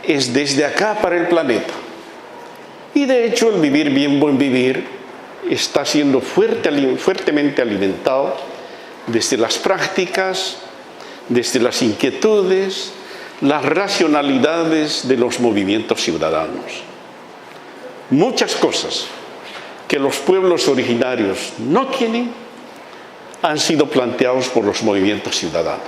Es desde acá para el planeta. Y de hecho el vivir bien, buen vivir, está siendo fuertemente alimentado desde las prácticas, desde las inquietudes, las racionalidades de los movimientos ciudadanos. Muchas cosas que los pueblos originarios no tienen han sido planteados por los movimientos ciudadanos,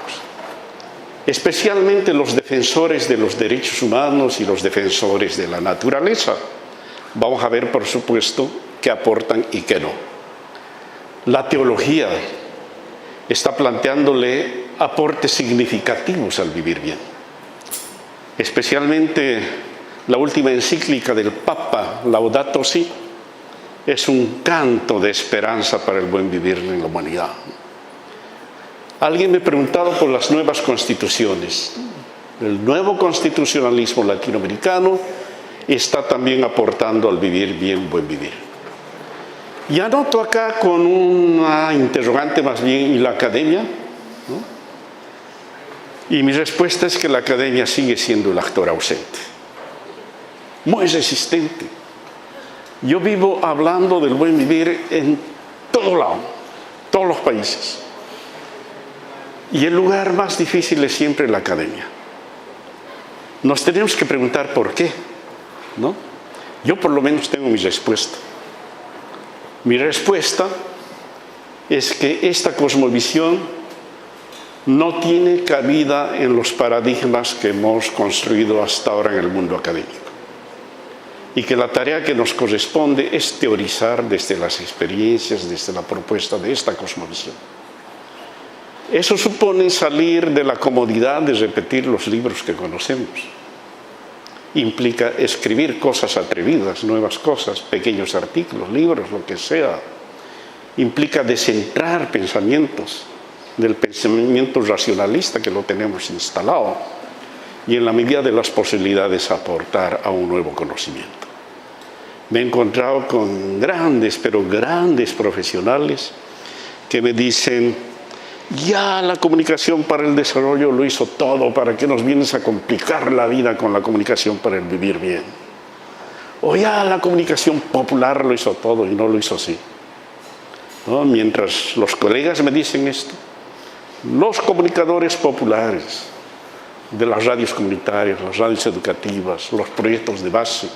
especialmente los defensores de los derechos humanos y los defensores de la naturaleza. Vamos a ver, por supuesto, qué aportan y qué no. La teología está planteándole aportes significativos al vivir bien. especialmente la última encíclica del Papa, Laudato Si, es un canto de esperanza para el buen vivir en la humanidad. Alguien me preguntaba por las nuevas constituciones. El nuevo constitucionalismo latinoamericano está también aportando al vivir bien, buen vivir. Y anoto acá con una interrogante más bien, ¿y la academia? ¿No? Y mi respuesta es que la academia sigue siendo el actor ausente, muy resistente. Yo vivo hablando del buen vivir en todo lado, todos los países. Y el lugar más difícil es siempre la academia. Nos tenemos que preguntar por qué, ¿no? Yo por lo menos tengo mi respuesta. Mi respuesta es que esta cosmovisión no tiene cabida en los paradigmas que hemos construido hasta ahora en el mundo académico. Y que la tarea que nos corresponde es teorizar desde las experiencias, desde la propuesta de esta cosmovisión. Eso supone salir de la comodidad de repetir los libros que conocemos. Implica escribir cosas atrevidas, nuevas cosas, pequeños artículos, libros, lo que sea. Implica descentrar pensamientos del pensamiento racionalista que lo tenemos instalado y en la medida de las posibilidades aportar a un nuevo conocimiento. Me he encontrado con grandes, pero grandes profesionales que me dicen: ya la comunicación para el desarrollo lo hizo todo, ¿para qué nos vienes a complicar la vida con la comunicación para el vivir bien? O ya la comunicación popular lo hizo todo y no lo hizo así, ¿no? Mientras los colegas me dicen esto, los comunicadores populares de las radios comunitarias, las radios educativas, los proyectos de base,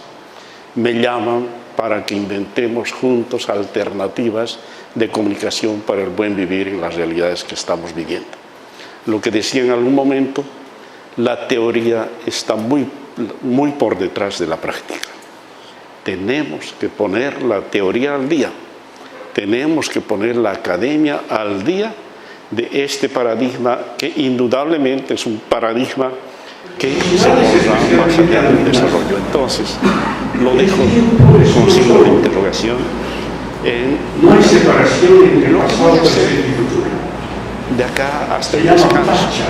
me llaman para que inventemos juntos alternativas de comunicación para el buen vivir en las realidades que estamos viviendo. Lo que decía en algún momento, la teoría está muy por detrás de la práctica. Tenemos que poner la teoría al día, tenemos que poner la academia al día de este paradigma que indudablemente es un paradigma que se borra más allá del desarrollo. Entonces, lo dejo con signo de interrogación. No hay separación entre el pasado, presente y futuro. De acá hasta el Se llama descanso. facha.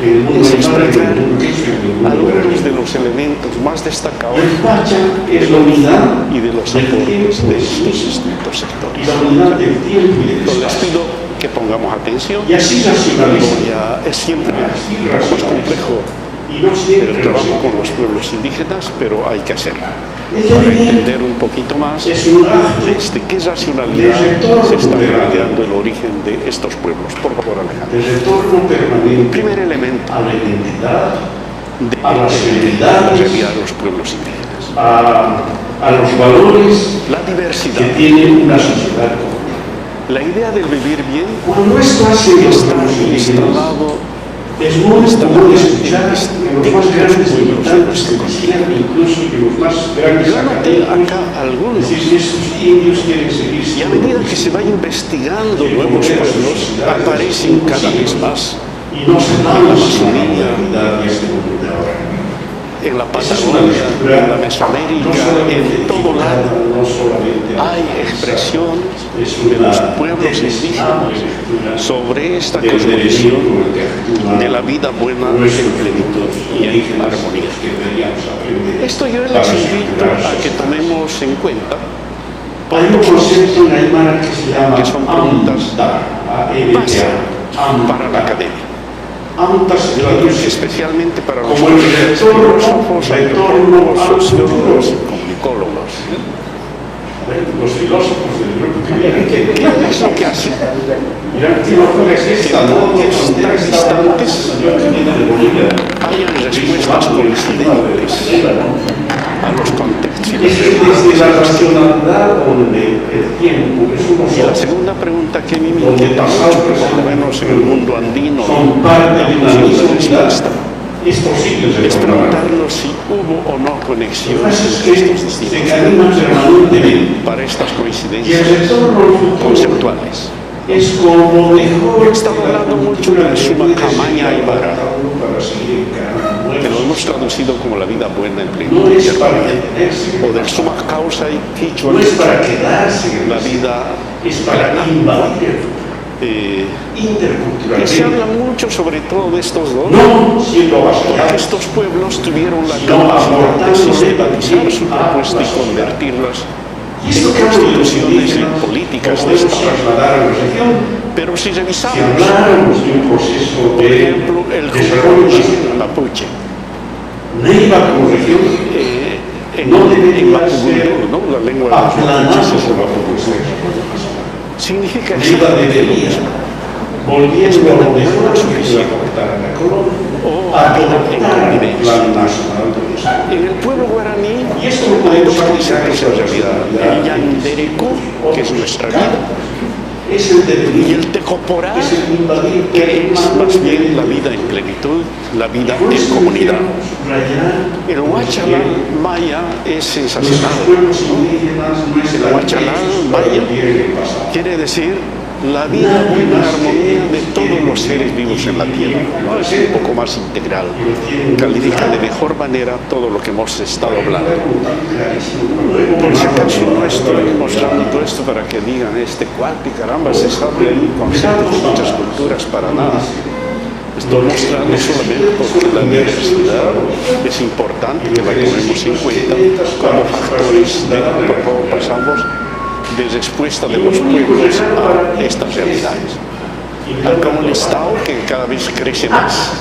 En el mundo Es animal, en explicar el mundo físico, en el mundo algunos de vegetal. los elementos más destacados El facha es la unidad y de los del aportes tiempo de estos distintos y sectores. la unidad del tiempo y del Entonces, les espacio. pido que pongamos atención. Y así racionaliza. Es siempre un poco más complejo Y no el siempre trabajo con los pueblos indígenas, pero hay que hacerlo Ella para vive entender un poquito más es un acto desde qué racionalidad de retorno se está permanente. planteando el origen de estos pueblos. Por favor, Alejandro. de retorno permanente El primer elemento a la identidad, de a las la realidades, realidad de los pueblos indígenas. a los valores La que diversidad. tiene una sociedad común. La idea del vivir bien Cuando esto hace los está pueblos indígenas, instalado es muy común escuchar que los más grandes militantes que decían, incluso que los más grandes Yo anoté académicos, acá algunos. decir que estos indios quieren seguir Y a siendo medida que se va investigando nuevos pueblos, aparecen cada vez más. y no se da la Amazonía, realidad de este mundo de ahora. En la Esa es una Patagonia, lectura en la Mesoamérica, no solamente en todo equivocada, lado, no solamente hay autorizada, expresiones es de una los pueblos detestable indígenas lectura sobre esta del cosmovisión derecho con el que actúa de la vida buena nuestros en plenitud y en indígenas, armonía. que deberíamos aprender Esto yo les para invito estructurar a que sociedades. tomemos en cuenta Hay un concepto en Aymara que se llama que son preguntas básicas AMTA, para la academia. AMTA se Yo diría que traduce especialmente para los como el filósofos, retorno antropólogos, al sociólogos y futuro. comunicólogos. Los filósofos del grupo que vienen, ¿Qué es lo que hacen? mira, qué locura es esta, ¿no? Que Que tan distantes señor que viene de Bolivia. hayan respuestas coincidentes a los contextos y las Es que desde la preguntas. racionalidad donde el tiempo es uno Y la solo, segunda pregunta que a mí me donde inquieta pasado, mucho, por lo presente, menos en el mundo andino, son parte de una la misma unidad, respuesta es posible es recordar. preguntarnos si hubo o no conexión Lo que pasa es entre que estos se distintos camina permanentemente para estas y el coincidencias retorno al futuro conceptuales. es como mejor Yo he estado hablando mucho de Suma Camaña Aymara. para seguir encarando que lo hemos traducido como la vida buena en no plenitud, es para detenerse, o del suma causa y quichua, no es para quedarse en la el vida es para plena. invadir Que se interculturalmente, habla mucho sobre todo de estos dos. no siendo avasallados, Estos pueblos tuvieron la sino capacidad de aportando sistematizar su a propuesta la y sociedad. convertirlas Y esto en que hablo de los constituciones y indígenas, políticas lo de podemos Estado. trasladar a la región. Pero si Si revisamos, habláramos de un proceso por de ejemplo, el desarrollo Jujuy Mapuche, Neiva como región no en debería Mapudungun, ser ¿no? La lengua de los aplanado mapuches, por la propuesta. significa Neiva debería, volviendo a lo mejor que se aportar a la colonia, o adoptar en el convivencia. plan nacional de desarrollo. En el pueblo guaraní Y esto lo hay podemos dos aplicar conceptos en realidad: el yandereco, que es nuestra vida, es el y devenir, el tecoporá, es el invadir que es más bien la vida en plenitud, la vida en comunidad. El huachalal maya es sensacional. El huachalal maya quiere decir la vida buena en armonía de todos los seres vivos en la tierra. ¿No? Es un poco más integral, califica de mejor manera todo lo que hemos estado hablando. Por si acaso no estoy mostrando todo esto para que digan cuate, caramba, se sabe un concepto de muchas culturas, para nada. Estoy mostrando solamente porque la diversidad es importante que la tomemos en cuenta como factores de cómo pasamos de respuesta de los pueblos a estas realidades. Acá un Estado que cada vez crece más.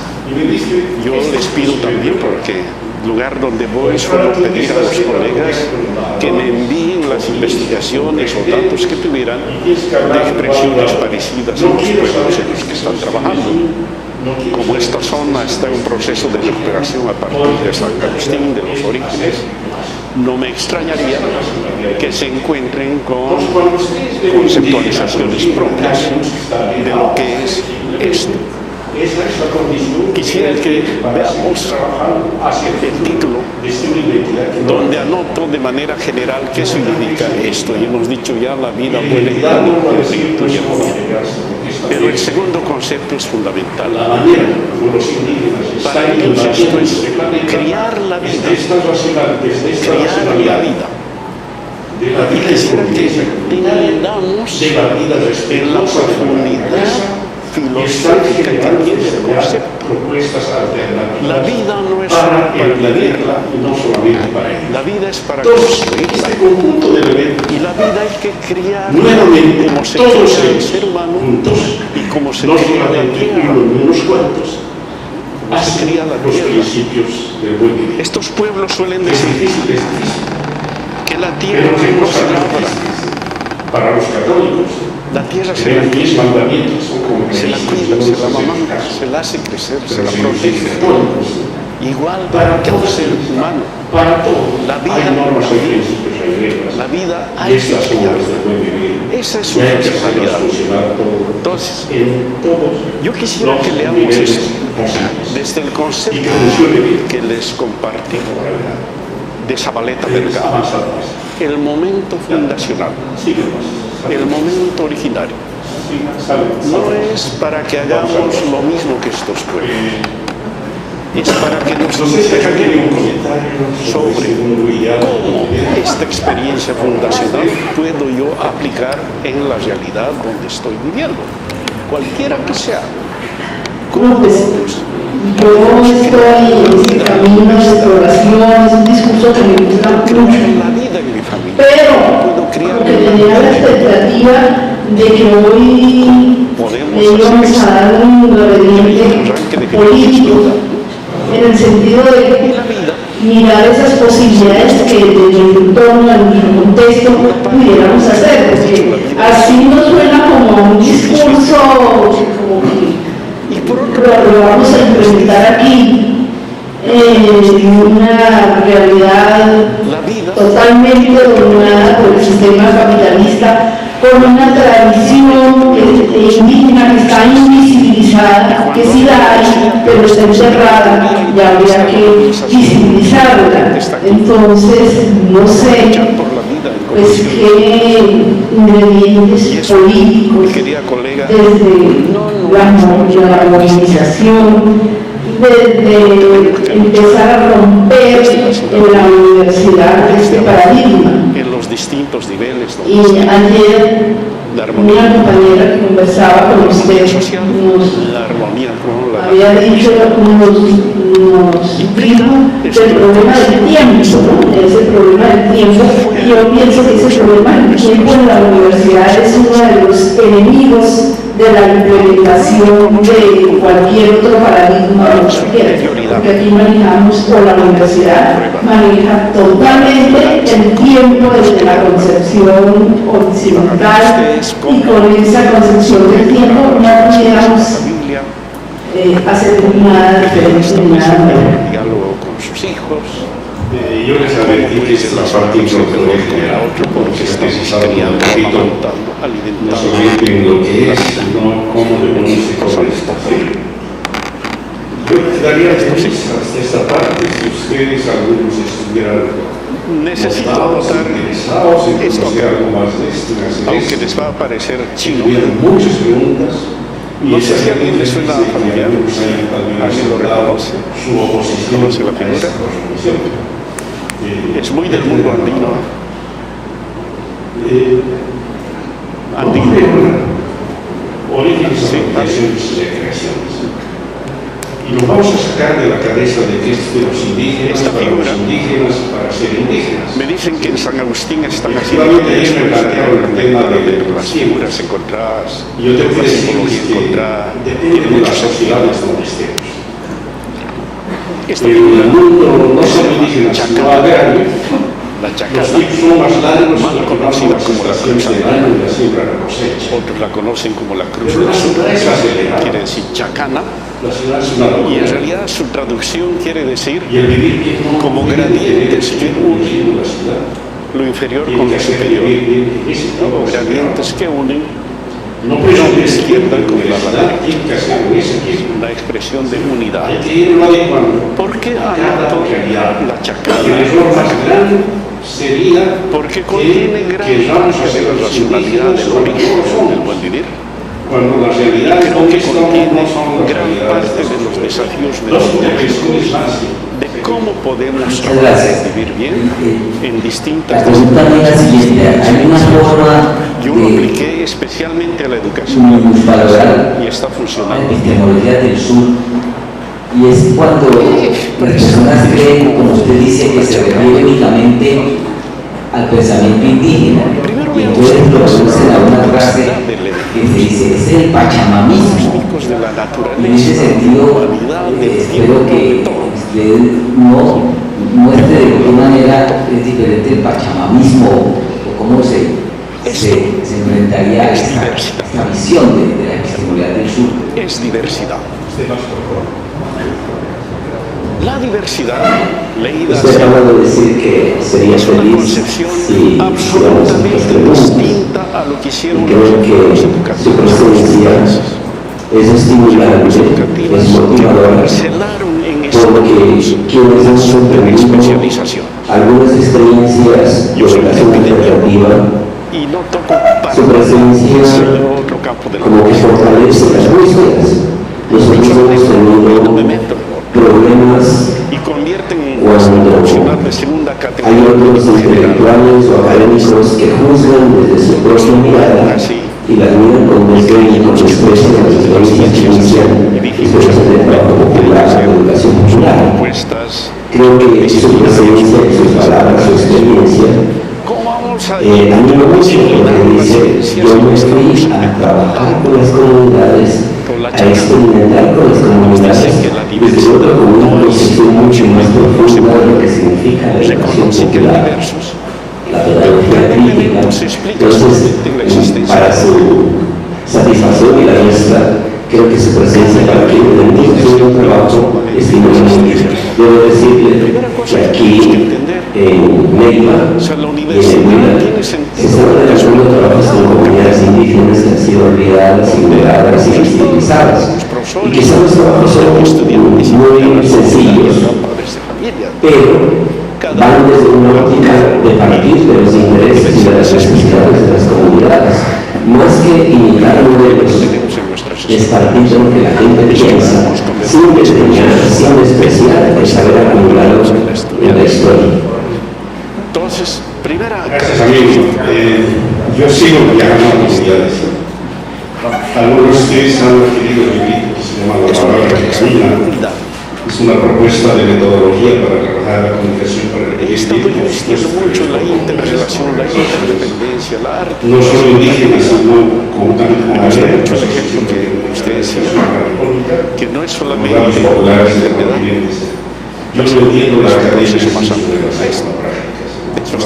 Yo les pido también, porque el lugar donde voy suelo pedir a los colegas que me envíen las investigaciones o datos que tuvieran de expresiones parecidas en los pueblos en los que están trabajando. Como esta zona está en un proceso de recuperación a partir de San Agustín, de los orígenes, no me extrañaría que se encuentren con conceptualizaciones propias de lo que es esto. Quisiera que veamos el título, donde anoto de manera general qué significa esto. Y hemos dicho ya la vida buena y plenitud y armonía. Pero el segundo concepto es fundamental. Para ellos esto es criar la vida. Criar la vida. Y quisiera que entendamos en la profundidad filosófica que tiene el concepto. La vida no es solo para vivirla, la vida es para construirla. Y la vida hay que criar como se cría el ser humano y como se cría la tierra. Como se cría la tierra. Estos pueblos suelen decir que la tierra no se labra. Para los católicos, la tierra se creo la que 10 cuida, mandamientos son como se la cuida, se la amamanta, se la hace crecer, se la protege. Igual para todo ser humano. Para todo. La vida, hay normas, hay principios, hay reglas. La vida Y hay que estas son criarla. las de buen vivir. Esa es Y su hay que hacerlas personalidad. funcionar todo Entonces, en todos yo quisiera los que leamos niveles esto posibles. desde el Y concepto que funcione bien. que les compartí de Zabaleta Debes Vergara, avanzar más. el momento fundacional, Sigue más. el momento originario. No es para que hagamos lo mismo que estos pueblos, es para que nos interroguemos sobre cómo esta experiencia fundacional puedo yo aplicar en la realidad donde estoy viviendo, cualquiera que sea. ¿Cómo podemos? Yo estoy en este camino de exploración, es un discurso que me gusta mucho, La vida en mi familia. pero Puedo criar como que tenía la expectativa de que hoy le íbamos a dar un ingrediente político, en el sentido de mirar esas posibilidades que desde el entorno, en nuestro contexto, pudiéramos hacer, porque así nos suena como un discurso como que lo vamos a implementar aquí en una realidad totalmente dominada por el sistema capitalista, con una tradición indígena que está invisibilizada, que sí la hay, pero está encerrada y habría que visibilizarla. Entonces, no sé, pues qué ingredientes políticos desde la movilización de empezar a romper en la universidad este paradigma. En los distintos niveles, Y ayer la armonía, una compañera que conversaba con usted social, nos la armonía con la había dicho, nos dijo del problema del tiempo, ¿no? Ese problema del tiempo, y yo pienso que ese problema del tiempo en la universidad es uno de los enemigos de la implementación de cualquier otro paradigma o cualquiera, porque aquí manejamos, o la universidad maneja totalmente el tiempo desde la concepción occidental, y con esa concepción del tiempo no pudiéramos familia, hacer nada diferente, nada nuevo. diálogo con sus hijos, Yo les advertí que es la parte introductoria, porque estamos hablando un poquito no solamente en lo que es, sino cómo debemos de cobrar esta fe. Yo quedaría feliz hasta esta parte si ustedes algunos estuvieran necesito motivados, anotar interesados en esto conocer acá, algo más de esto, en hacer aunque esto. les va a parecer Si chino. tuvieran muchas preguntas, No sé si a alguien le suena familiar, alguien lo reconoce, su oposición conoce la a figura. esta cosmovisión. Es muy del mundo andino, Andino. andino. Orígenes Sí, y aplicaciones y creaciones. Y lo vamos a sacar de la cabeza de que es de los indígenas, Esta para los figura. indígenas, para ser indígenas. Me dicen que en San Agustín están haciendo Efectivamente, ayer me plantearon el tema de las figuras encontradas, Y yo tengo que la decirles simbología que encontrada, depende tiene de las muchos sentidos. sociedades donde estemos. Esta En el figura, mundo no solo indígena, sino agrario, la los chacana, tipos son más largos, mal porque conocida vamos a como la estaciones cruz del año y la siembra y la cosecha. otros la conocen como la Cruz Pero del la Sur, ciudad es acelerada. quiere decir chacana, La ciudad es una y en locura. realidad su traducción quiere decir Y el vivir bien no como puede gradientes tener que un unen en la ciudad. lo inferior Tiene con que lo hacer superior, vivir bien en ese o tipo de gradientes que unen no puede la ser izquierda con la ciudad, derecha, tiene que hacer en ese tiempo. la expresión de unidad. Hay que irlo adecuando. ¿Por qué Cada anoto realidad. la El chacana? error más grande sería Porque contiene gran queramos parte de hacer la los racionalidad indígenas del como origen nosotros del somos. buen vivir. Cuando las realidades Creo donde que estamos contiene no son las gran realidades parte de los desafíos Dos metodológicos intervenciones más. de cómo podemos Muchas gracias. vivir bien en La distintas pregunta mía es la siguiente: ¿hay una forma Yo lo de apliqué especialmente a la educación valorar y está la funcionando. epistemología del sur? Y es cuando las personas creen, como usted dice, que se refiere únicamente al pensamiento indígena, y entonces lo reducen a una frase que se dice: es el pachamamismo. Técnicos de la Y en ese naturaleza, sentido, humanidad, del espero tiempo, que de todo. usted no muestre de qué manera es diferente el pachamamismo, o cómo se enfrentaría a esta visión de la epistemología del sur. Es diversidad. Usted más, por favor. La diversidad, leída Usted así, acaba de decir que sería es una feliz concepción si hiciéramos estas absolutamente preguntas. distinta a lo que Y hicieron los creo los que su educativos. presencia es estimulante, Los es educativos motivadora, cancelaron en porque quienes hemos de aprendido especialización. algunas experiencias de Yo soy educación alternativa, Y no toco para su presencia otro campo de la como que fortalece las búsquedas. Nosotros hemos tenido problemas y convierten en cuando opcional de segunda hay categoría otros general. intelectuales o académicos que juzgan desde su propia mirada y las miran con desdén y con desprecio a las experiencias que inician especialmente el trabajo popular, la educación popular. Propuestas. Creo que su presencia, sus palabras, su experiencia ¿Cómo vamos a anima mucho porque dice: yo me fui a trabajar con las comunidades, a experimentar con las comunidades desde otra concepción mucho más profunda de lo que significa la educación reconoce que hay popular, diversos? la pedagogía crítica. Entonces, para su satisfacción y la nuestra, creo que su presencia para quienes venimos haciendo un trabajo estimulante. Debo decirle que aquí en Neiva O sea, la y en universidad Huila tiene se sentido. están realizando trabajos con comunidades indígenas que han sido olvidadas, ignoradas y visibilizadas. Y quizás los trabajos son muy sencillos, pero van desde una óptica de partir de los intereses y de las necesidades de las comunidades, más que imitar modelos Tenemos en nuestras entonces es partir de lo que la gente piensa, sin desdeñar, sin despreciar el saber acumulado en la historia. Entonces, primera... Gracias, amigo. Yo sigo viajando a comunidades. Algunos de ustedes han adquirido el libro que se llama La Palabra que Camina. Es una propuesta de metodología para trabajar la comunicación para el He estado insistiendo mucho en la interrelación, la interdependencia, la arte. no solo indígenas, sino como también con Mucho el ejemplo que usted decía, que no es solamente populares de la los enfermedad, continentes. Yo no entiendo la academia proceso más de amplio las de esto. prácticas. De hecho,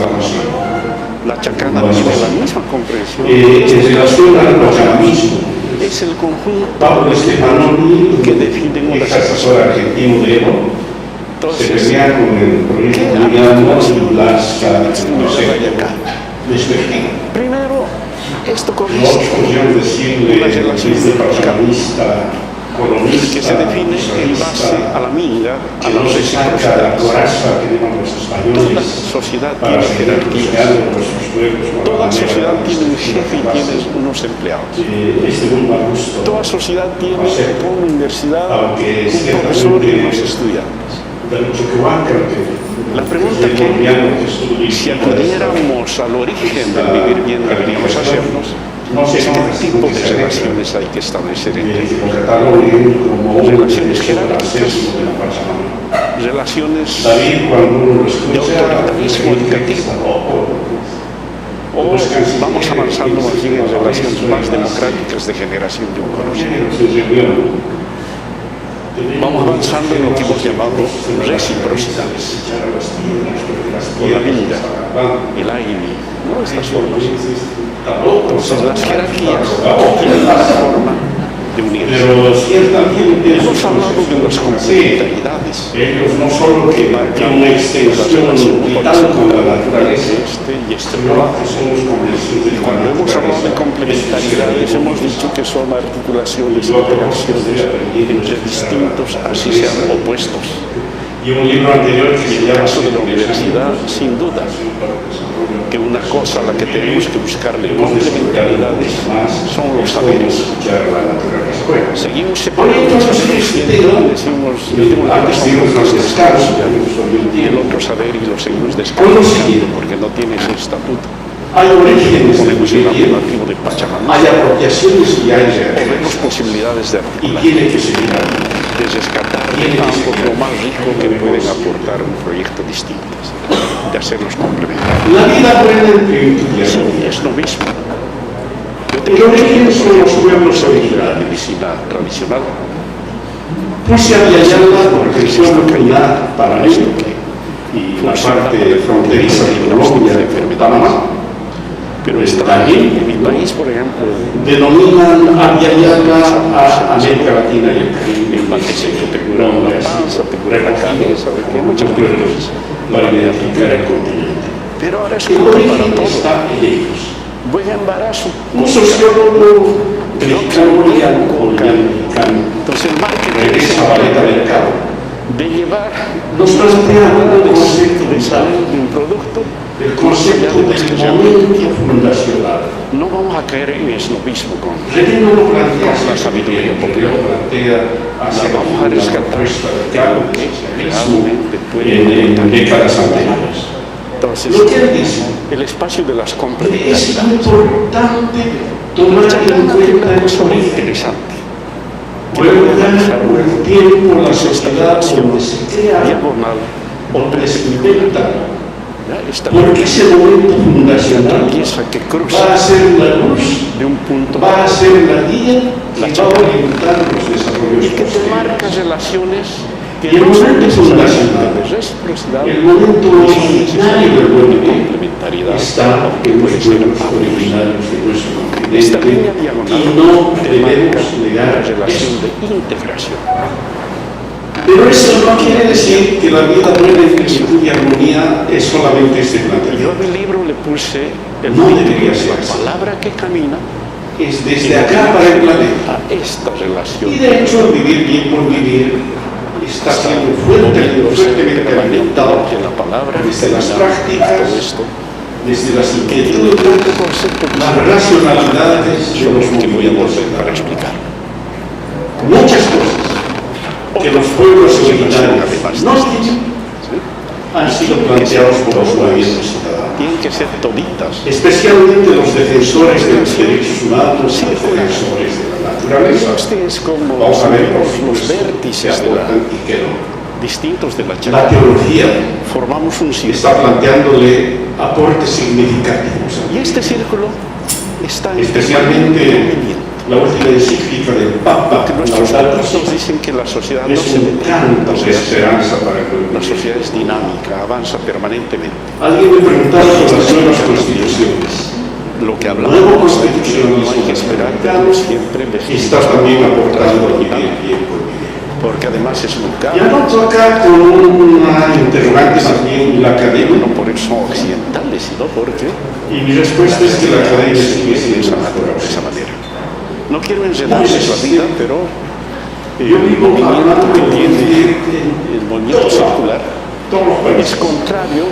la chacana tiene la misma comprensión. En relación al localismo, Es el conjunto Pablo Stefanoni, que define una ex asesor argentino de Evo, se Entonces, pelea con el proyecto boliviano y las despectivas. primero, esto No corresponde podríamos decirle una relación desde paternalista, colonista, que se define en base a la minga, a que la no se saca la reciprocidad. coraza que llaman los Toda españoles sociedad para tiene seguir jerarquías. criando a nuestros pueblos. con la Toda manera sociedad de tiene un jefe y tiene base. unos empleados. Este muy mal gusto, Toda sociedad tiene una universidad, aunque un profesor y ciertamente unos estudiantes. de mucho que va, creo que La pregunta el boliviano que estuvo si dirigiendo acudiéramos al origen del vivir bien, deberíamos hacernos, no sé es cómo qué tipo de relaciones hay que establecer entre que lo cataloguen como un relaciones derecho al jerárquicas, acceso de la Pachamama. relaciones David, cuando uno lo de escucha, autoritarismo educativo, o vamos avanzando más bien en relaciones más democráticas de generación de un conocimiento. Vamos avanzando en lo que hemos llamado reciprocidades, o la vida, el aire, ¿no? Estas formas. Entonces las jerarquías tienen una forma de unirse. Pero ciertamente Hemos hablado de las complementariedades, ellos no solo que tienen una extensión vital con la naturaleza, y este sino que somos convencidos de que Cuando la hemos hablado de naturaleza complementariedades, hemos dicho que son articulaciones, interacciones entre distintos, así sean opuestos. y un libro anterior que Y se en el llama caso de la universidad, sin duda, que una cosa a la que tenemos que buscarle complementariedades son los saberes. Seguimos separando los saberes y decimos, yo tengo que son los descansos y el otro saber y lo seguimos descartando porque no tiene ese estatuto. Hay orígenes del Ponemos el bien, apelativo de Pachamama hay apropiaciones y hay o reacciones, vemos posibilidades de y articular, tiene que seguir ahí. de rescatar ambos lo más rico que pueden aportar un proyecto distinto, de hacerlos complementarios. La vida buena en tu Sí, diario. es lo mismo. Yo El origen son los pueblos la originales. medicina tradicional, Puse a Villalba porque es una comunidad para mí y la parte fronteriza de Colombia, de Panamá, pero está también en mi país, por ejemplo, denominan a Villalba a América Latina y el Caribe. el mate seco te cura la panza, te cura la cabeza, de que muchas virtudes para identificar el continente. Pero ahora es El como para origen todo. está en ellos. Buen embarazo. Un sociólogo mexicano mexicano Entonces el marketing regresa a Valeta Mercado. de llevar Nos plantea un concepto de vital, saber de un producto, el concepto del momento fundacional. no vamos a caer en esnovismo con René no lo plantea la sabiduría popular. lo plantea hacia La vamos a rescatar propuesta de de cambio lo que socialismo realmente puede en aportar. décadas anteriores. Entonces, Lo que él dice el espacio de las es complementariedades. importante tomar Nuestra en planta tiene cuenta una el cosa muy origen. interesante. Puede dar un tiempo la Es esta sociedad relación donde se crea, diagonal, donde se inventa, esta porque ese momento fundacional pieza que va a cruza ser la luz, de un punto va a ser la guía que La va a orientar los desarrollos y que te marca posteriores. relaciones que Y el no son momento necesariamente fundacional, de reciprocidad, el momento ni son originario necesariamente del buen de vivir complementariedad, está aunque en los puede ser pueblos ambos. originarios de nuestro Esta continente línea diagonal y no te marca debemos la negar relación eso. de integración. Pero eso no quiere decir que la vida buena en plenitud y armonía es solamente este Yo planteamiento. a mi libro le puse el No título, debería ser La así. palabra que camina Es desde acá para el planeta. a esta relación. Y de hecho, el vivir bien por vivir está siendo fuertemente alimentado que la palabra desde las camina, prácticas, todo esto, desde las que tiene inquietudes, tanto concepto las racionalidades de son los los que voy a movimientos. volver para explicar. muchas cosas que los pueblos originarios no tienen han sido planteados por los movimientos ciudadanos. Tienen que ser toditas. Especialmente los defensores de los derechos humanos y defensores de la naturaleza. Este es como Vamos a ver los vértices de distintos de la la charla. teología Formamos un círculo. está planteándole aportes significativos. Y este círculo está Especialmente la última encíclica del Papa nuestros Laudato autores dicen que la sociedad no es se un canto de esperanza para el pueblo. La sociedad es dinámica, avanza permanentemente. Alguien me preguntaba por las nuevas constituciones. Lo que La hablamos nueva no constitución hay que esperar que siempre está también aportando bien por bien. porque además es un Ya cambio, no toca con una interrogante también la academia. no por eso son occidentales, sino porque Y mi respuesta es que la academia sigue de siendo esa una naturaleza, de esa manera. No quiero enredarles la vida, pero Yo el vivo movimiento hablando que tiene de el movimiento circular todos los es países. contrario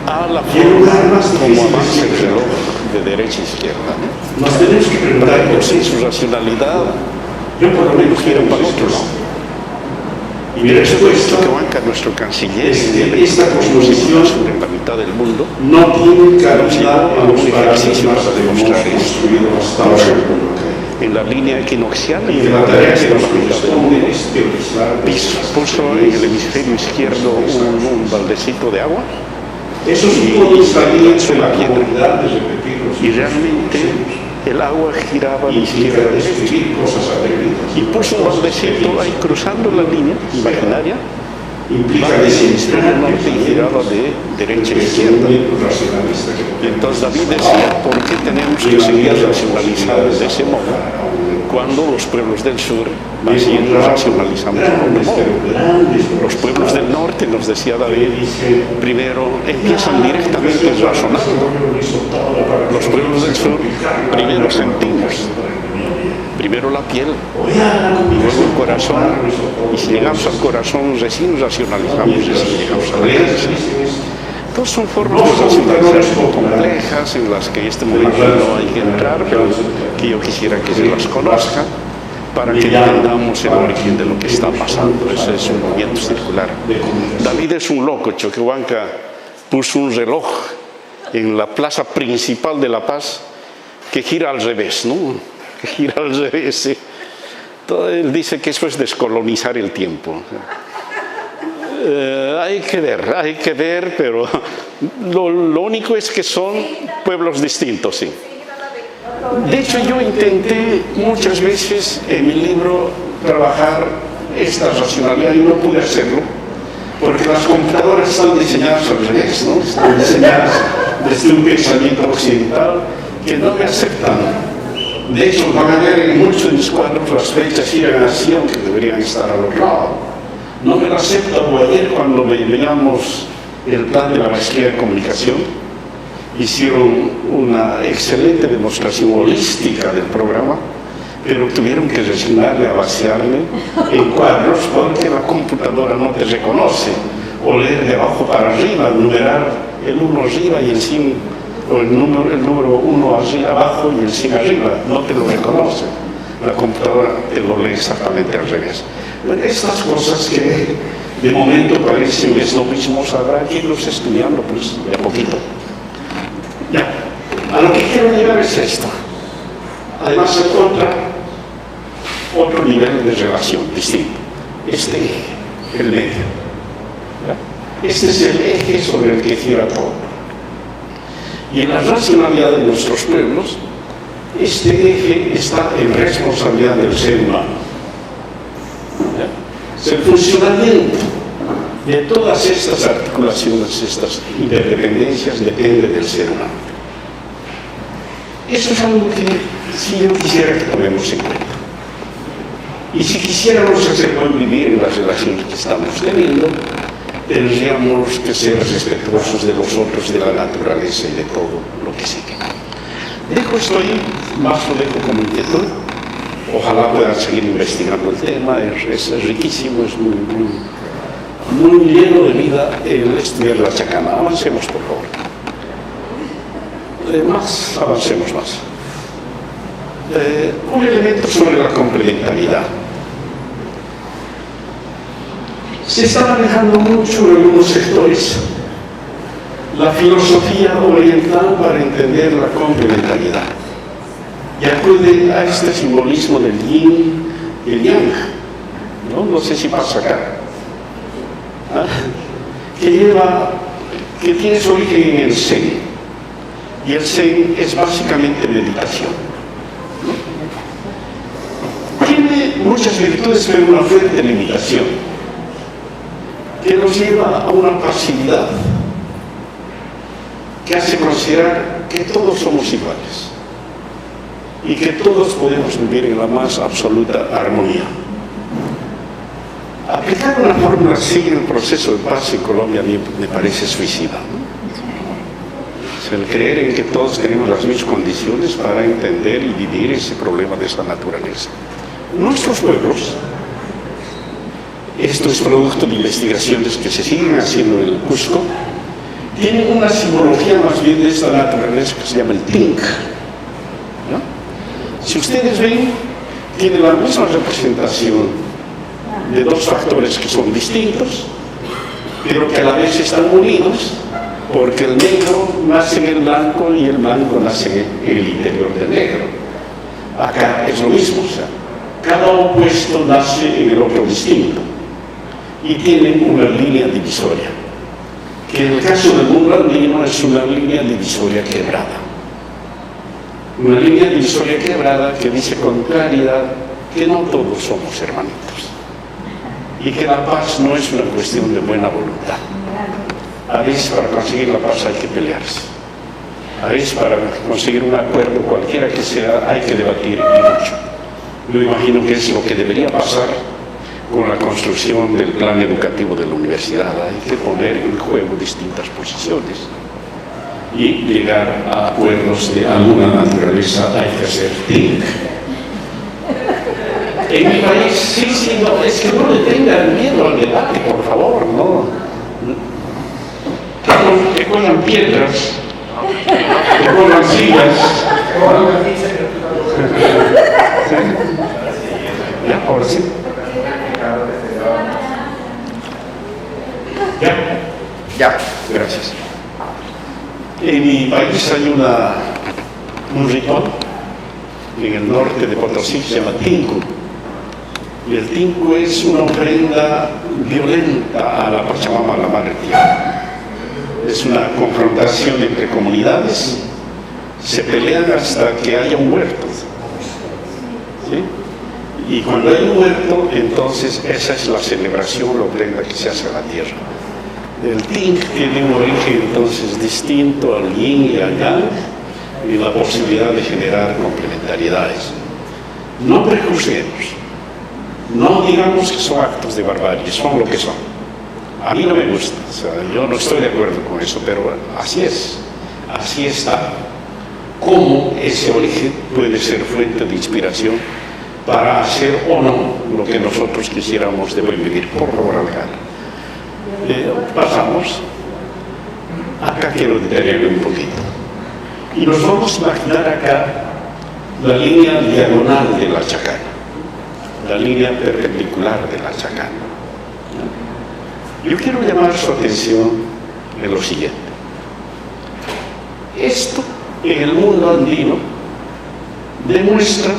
a la Y el lugar forma más como difícil avanza el es reloj de derecha a izquierda. Nos tenemos que preguntar por Sin qué. su racionalidad, Yo por lo menos quiero para el otro esto. lado. Y mi respuesta Que banca nuestro canciller es y que esta cosmovisión en la mitad del mundo no tiene cabida en los un parámetros ejercicio más para que hemos demostrar esto. construido hasta ahora en el mundo acá. en la línea equinoccial y Y en la la tarea que de nos la mitad del corresponde mundo. es teorizar. Puso en el hemisferio izquierdo un baldecito de agua Eso supone salir de la piedra. comodidad de repetir los y realmente el agua giraba de izquierda implica a derecha. describir cosas atrevidas. Y puso un baldecito ahí cruzando la línea imaginaria, Implica va del hemisferio descifrar norte y giraba de derecha a el izquierda. pensamiento racionalista que Y entonces David decía, ¿por qué tenemos que seguir racionalizados de ese modo cuando los pueblos del sur más bien racionalizamos de otro modo? Los pueblos del norte, nos decía David, primero empiezan directamente razonando. Los pueblos del sur primero sentimos, primero la piel, luego el corazón, y si llegamos al corazón recién racionalizamos, recién llegamos a la mente. Entonces son formas de racionalización complejas en las que en este momento no hay que entrar, pero que yo quisiera que se las conozca para que entendamos el origen de lo que está pasando. Ese es un movimiento circular. David es un loco. Choquehuanca puso un reloj en la plaza principal de La Paz que gira al revés, ¿no? Que gira al revés. ¿Sí? Entonces, él dice que eso es descolonizar el tiempo. Hay que ver, pero lo único es que son pueblos distintos, sí. De hecho, yo intenté muchas veces en mi libro trabajar esta racionalidad y no pude hacerlo, porque las computadoras están diseñadas al revés, ¿no? Están diseñadas desde un pensamiento occidental que no me aceptan. De hecho, van a ver en muchos de mis cuadros las fechas giran así, aunque deberían estar al otro lado. No me lo aceptan. Ayer cuando veíamos el plan de la maestría de comunicación, hicieron una excelente demostración holística del programa, pero tuvieron que resignarle a vaciarle en cuadros porque la computadora no te reconoce, o leer de abajo para arriba, numerar el 1 arriba y el 100, o el número 1 abajo y el 100 arriba, no te lo reconoce. La computadora te lo lee exactamente al revés. Bueno, estas cosas que de momento parecen esnovismos, habrá que irlos estudiando pues de a poquito. Ya, a lo que quiero llegar es esto. Además se encuentra otro nivel de relación distinto. Este eje, el medio. ¿Ya? Este es el eje sobre el que gira todo. Y en la racionalidad de nuestros pueblos, este eje está en responsabilidad del ser humano. ¿Ya? El funcionamiento de todas estas articulaciones, estas interdependencias, depende del ser humano. Eso es algo que si yo quisiera que tomemos en cuenta. Y si quisiéramos hacer buen vivir en las relaciones que estamos teniendo, tendríamos que ser respetuosos de los otros, de la naturaleza y de todo lo que sigue. Dejo esto ahí, más lo dejo como inquietud. Ojalá puedan seguir investigando el tema, es riquísimo, es muy lleno de vida el estudiar la chacana. Avancemos, por favor. Avancemos más. Un elemento sobre la complementariedad. Se está manejando mucho en algunos sectores la filosofía oriental para entender la complementariedad. Y acude a este simbolismo del yin y el yang. No sé si pasa acá. Que tiene su origen en el Zen. Y el Zen es básicamente meditación. Tiene muchas virtudes, pero una fuerte limitación, que nos lleva a una pasividad, que hace considerar que todos somos iguales y que todos podemos vivir en la más absoluta armonía. Aplicar una fórmula así en el proceso de paz en Colombia a mí me parece suicida, ¿no? El creer en que todos tenemos las mismas condiciones para entender y vivir ese problema de esa naturaleza. Nuestros pueblos, esto es producto de investigaciones que se siguen haciendo en el Cusco, tienen una simbología más bien de esta naturaleza que se llama el Tink, ¿no? Si ustedes ven, tiene la misma representación de dos factores que son distintos, pero que a la vez están unidos, porque el negro nace en el blanco y el blanco nace en el interior del negro. Acá es lo mismo, o sea, cada opuesto nace en el otro distinto y tienen una línea divisoria, que en el caso del mundo andino es una línea divisoria quebrada. Una línea divisoria quebrada que dice con claridad que no todos somos hermanitos y que la paz no es una cuestión de buena voluntad. A veces para conseguir la paz hay que pelearse. A veces para conseguir un acuerdo, cualquiera que sea, hay que debatir y mucho. Yo imagino que es lo que debería pasar con la construcción del plan educativo de la universidad. Hay que poner en juego distintas posiciones y llegar a acuerdos de alguna naturaleza. Hay que hacer think. En mi país, sí, no, es que no le tengan miedo al debate, por favor, no. Que pongan piedras, que pongan sillas. ¿Ya? Ahora sí. Ya, gracias. En mi país hay un ritual en el norte de Potosí que se llama Tinku. Y el Tinku es una ofrenda violenta a la Pachamama, a la Madre Tierra. Es una confrontación entre comunidades, se pelean hasta que haya un huerto, ¿sí? Y cuando hay un huerto, entonces esa es la celebración, la ofrenda que se hace a la tierra. El Tink tiene un origen entonces distinto al yin y al yang y la posibilidad de generar complementariedades. No prejuzguemos, no digamos que son actos de barbarie, son lo que son. A mí no me gusta, o sea, yo no estoy de acuerdo con eso, pero así es, así está. ¿Cómo ese origen puede ser fuente de inspiración para hacer o no lo que nosotros quisiéramos de buen vivir? Por favor, Alejandra. Pasamos. Acá quiero detenerme un poquito. Y nos vamos a imaginar acá la línea diagonal de la chacana, la línea perpendicular de la chacana. Yo quiero llamar su atención en lo siguiente. Esto en el mundo andino demuestra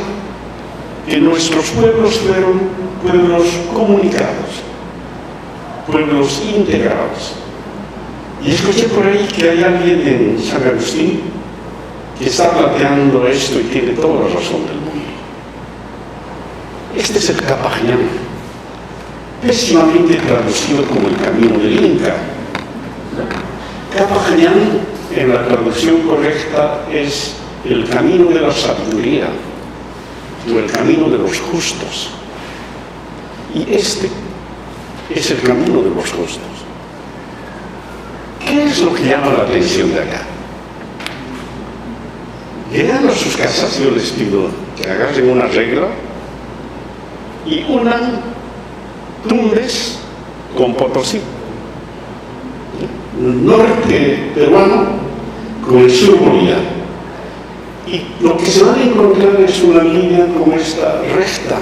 que nuestros pueblos fueron pueblos comunicados, pueblos integrados. Y escuché por ahí que hay alguien en San Agustín que está planteando esto y tiene toda la razón del mundo. Este es el Capajñán, pésimamente traducido como el camino del Inca. Capajñán, en la traducción correcta, es el camino de la sabiduría o el camino de los justos. Y este es el camino de los justos. ¿Qué es lo que llama la atención de acá? Llegando a sus casas, yo les pido que agarren una regla y unan Tumbes con Potosí, el norte peruano con el sur boliviano, y lo que se va a encontrar es una línea como esta recta,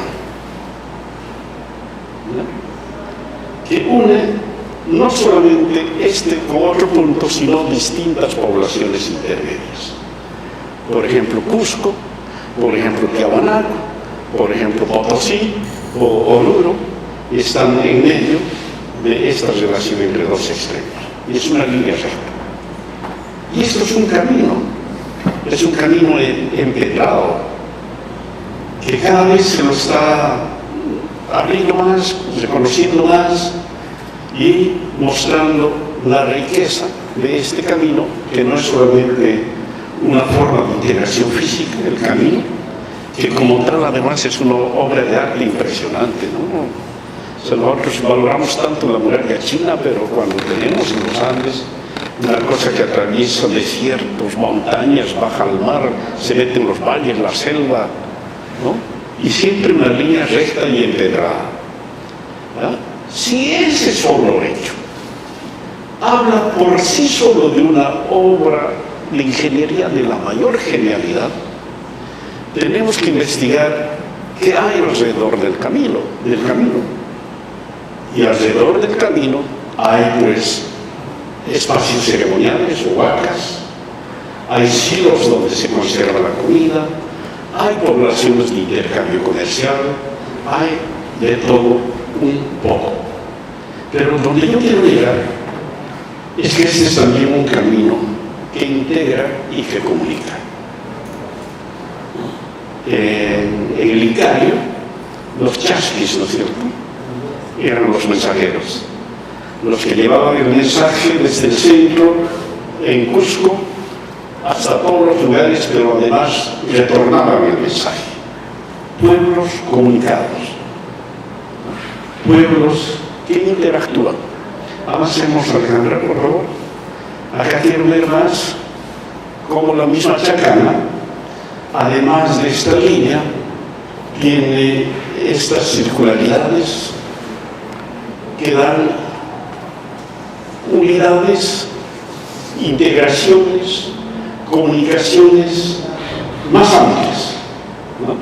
que une no solamente este con otro punto, sino distintas poblaciones intermedias. Por ejemplo, Cusco, por ejemplo, Tiahuanaco, por ejemplo, Potosí o Oruro, están en medio de esta relación entre dos extremos. Y es una línea recta. Y esto es un camino empedrado, que cada vez se lo está abriendo más, reconociendo más y mostrando la riqueza de este camino, que no es solamente una forma de integración física, el camino, que como tal además es una obra de arte impresionante, ¿no? O sea, nosotros valoramos tanto la muralla china, pero cuando tenemos en los Andes una cosa que atraviesa desiertos, montañas, baja al mar, se mete en los valles, la selva, ¿no? Y siempre una línea recta y empedrada, ¿verdad? Si ese solo hecho habla por sí solo de una obra de ingeniería de la mayor genialidad, tenemos que investigar qué hay alrededor del camino. Y alrededor del camino hay pues espacios ceremoniales o huacas, hay silos donde se conserva la comida, hay poblaciones de intercambio comercial, hay de todo un poco. Pero donde yo quiero llegar es que este es también un camino que integra y que comunica. En el Icario, los chasquis, ¿no es cierto?, eran los mensajeros, los que llevaban el mensaje desde el centro, en Cusco, hasta todos los lugares, pero además retornaban el mensaje. Pueblos comunicados, pueblos que interactúan. Avancemos, Alejandra, por favor. Acá quiero ver más cómo la misma Chacana, además de esta línea, tiene estas circularidades que dan unidades, integraciones, comunicaciones más amplias, ¿no?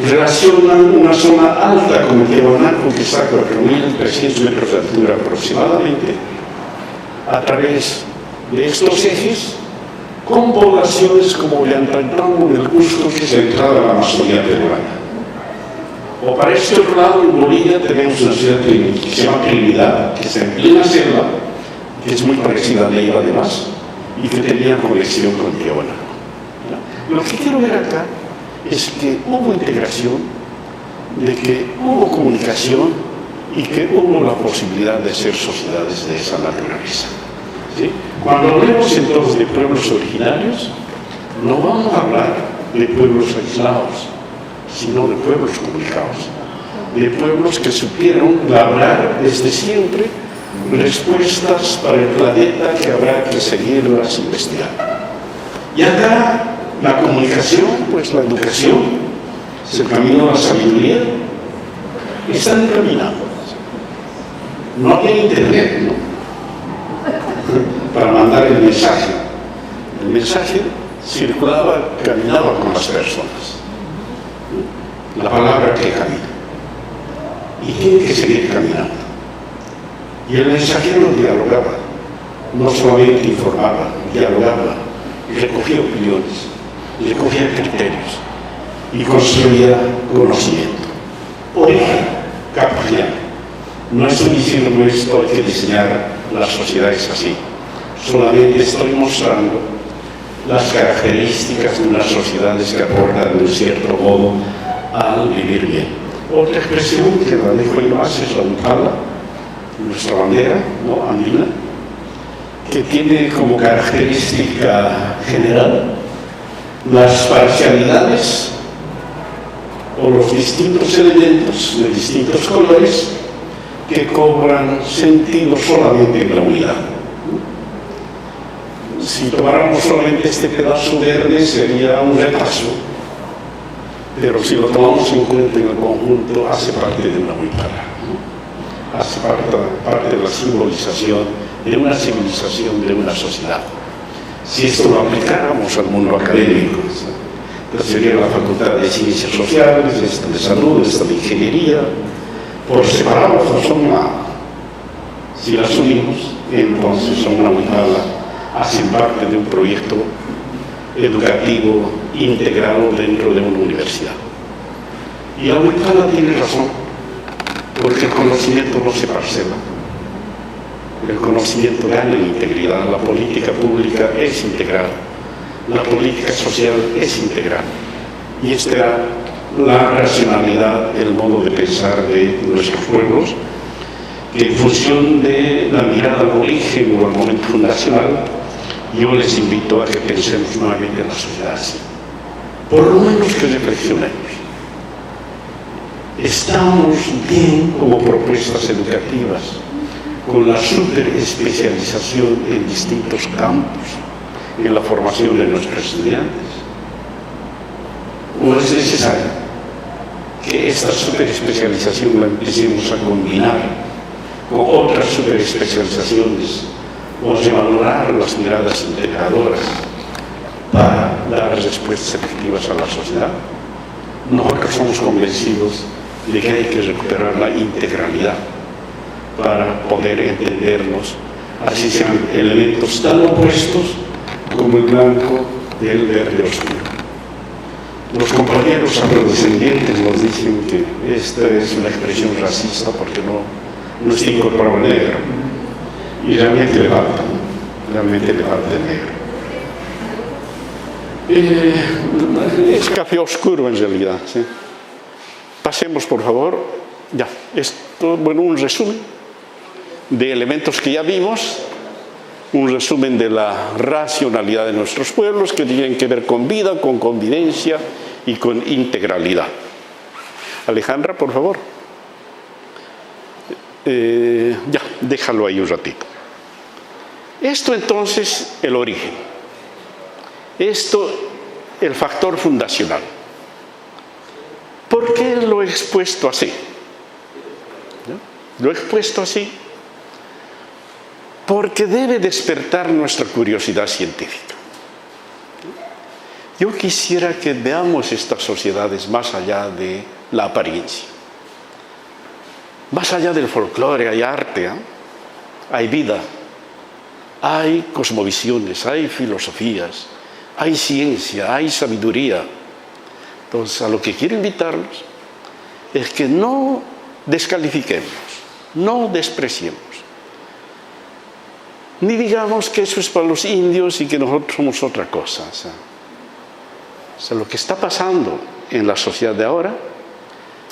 Relacionan una zona alta como Tiahuanaco, que está a 4.300 metros de altura aproximadamente, a través de estos ejes, con poblaciones como Ollantaytambo en el Cusco, que es la entrada a la Amazonía peruana. O para este otro lado, en Bolivia, tenemos una ciudad que se llama Trinidad, que está en plena selva, que es muy parecida a Neiva además, y que tenía conexión con Tiahuanaco. Lo que quiero ver acá es que hubo integración, de que hubo comunicación y que hubo la posibilidad de ser sociedades de esa naturaleza. ¿Sí? Cuando hablemos entonces de pueblos originarios, no vamos a hablar de pueblos aislados, sino de pueblos comunicados, de pueblos que supieron labrar desde siempre respuestas para el planeta que habrá que seguirlas investigando. Y acá la comunicación, pues la educación, es el camino a la sabiduría, están encaminados. No había internet, ¿no?, para mandar el mensaje. El mensaje circulaba, caminaba con las personas. La palabra que camina. Y tiene que seguir caminando. Y el mensajero dialogaba, no solamente informaba, dialogaba, recogía opiniones, recogía criterios y construía conocimiento. Hoy, capacidad. No estoy diciendo esto, hay que diseñar las sociedades así. Solamente estoy mostrando las características de unas sociedades que aportan de un cierto modo al vivir bien. Otra expresión que la dejo ahí más es la Umpala, nuestra bandera, ¿no?, andina, que tiene como característica general las parcialidades o los distintos elementos de distintos colores que cobran sentido solamente en la unidad. Si tomáramos solamente este pedazo verde sería un repaso, pero si lo tomamos en cuenta en el conjunto hace parte de una Huipala, ¿no? Hace parte de la simbolización de una civilización, de una sociedad. Si esto lo aplicáramos al mundo académico, entonces sería la Facultad de Ciencias Sociales, esta de Salud, esta de Ingeniería, por separado son Si las unimos, entonces son una Huipala, hacen parte de un proyecto educativo integrado dentro de una universidad. Y la Huipala tiene razón, porque el conocimiento no se parcela. El conocimiento gana en integridad, la política pública es integral, la política social es integral. Y esta era la racionalidad, el modo de pensar de nuestros pueblos, que en función de la mirada al origen o al momento fundacional, yo les invito a que pensemos nuevamente en la sociedad así. Por lo menos que reflexionemos. ¿Estamos bien como propuestas educativas con la superespecialización en distintos campos en la formación de nuestros estudiantes? ¿O es necesario que esta superespecialización la empecemos a combinar con otras superespecializaciones, o de valorar las miradas integradoras para dar respuestas efectivas a la sociedad? Nosotros somos convencidos de que hay que recuperar la integralidad para poder entendernos, así sean elementos tan opuestos como el blanco del verde oscuro. Los compañeros afrodescendientes nos dicen que esta es una expresión racista porque no está incorporado el negro, y realmente le falta el negro. Es café oscuro en realidad, ¿sí? Pasemos, por favor. Ya, esto, bueno, un resumen de elementos que ya vimos, un resumen de la racionalidad de nuestros pueblos que tienen que ver con vida, con convivencia y con integralidad. Alejandra, por favor. Ya, déjalo ahí un ratito. Esto entonces, el origen. Esto, el factor fundacional. ¿Por qué lo he expuesto así? ¿No? Lo he expuesto así porque debe despertar nuestra curiosidad científica. Yo quisiera que veamos estas sociedades más allá de la apariencia. Más allá del folclore hay arte, ¿eh? Hay vida, hay cosmovisiones, hay filosofías, hay ciencia, hay sabiduría. Entonces, a lo que quiero invitarlos es que no descalifiquemos, no despreciemos, ni digamos que eso es para los indios y que nosotros somos otra cosa. O sea, lo que está pasando en la sociedad de ahora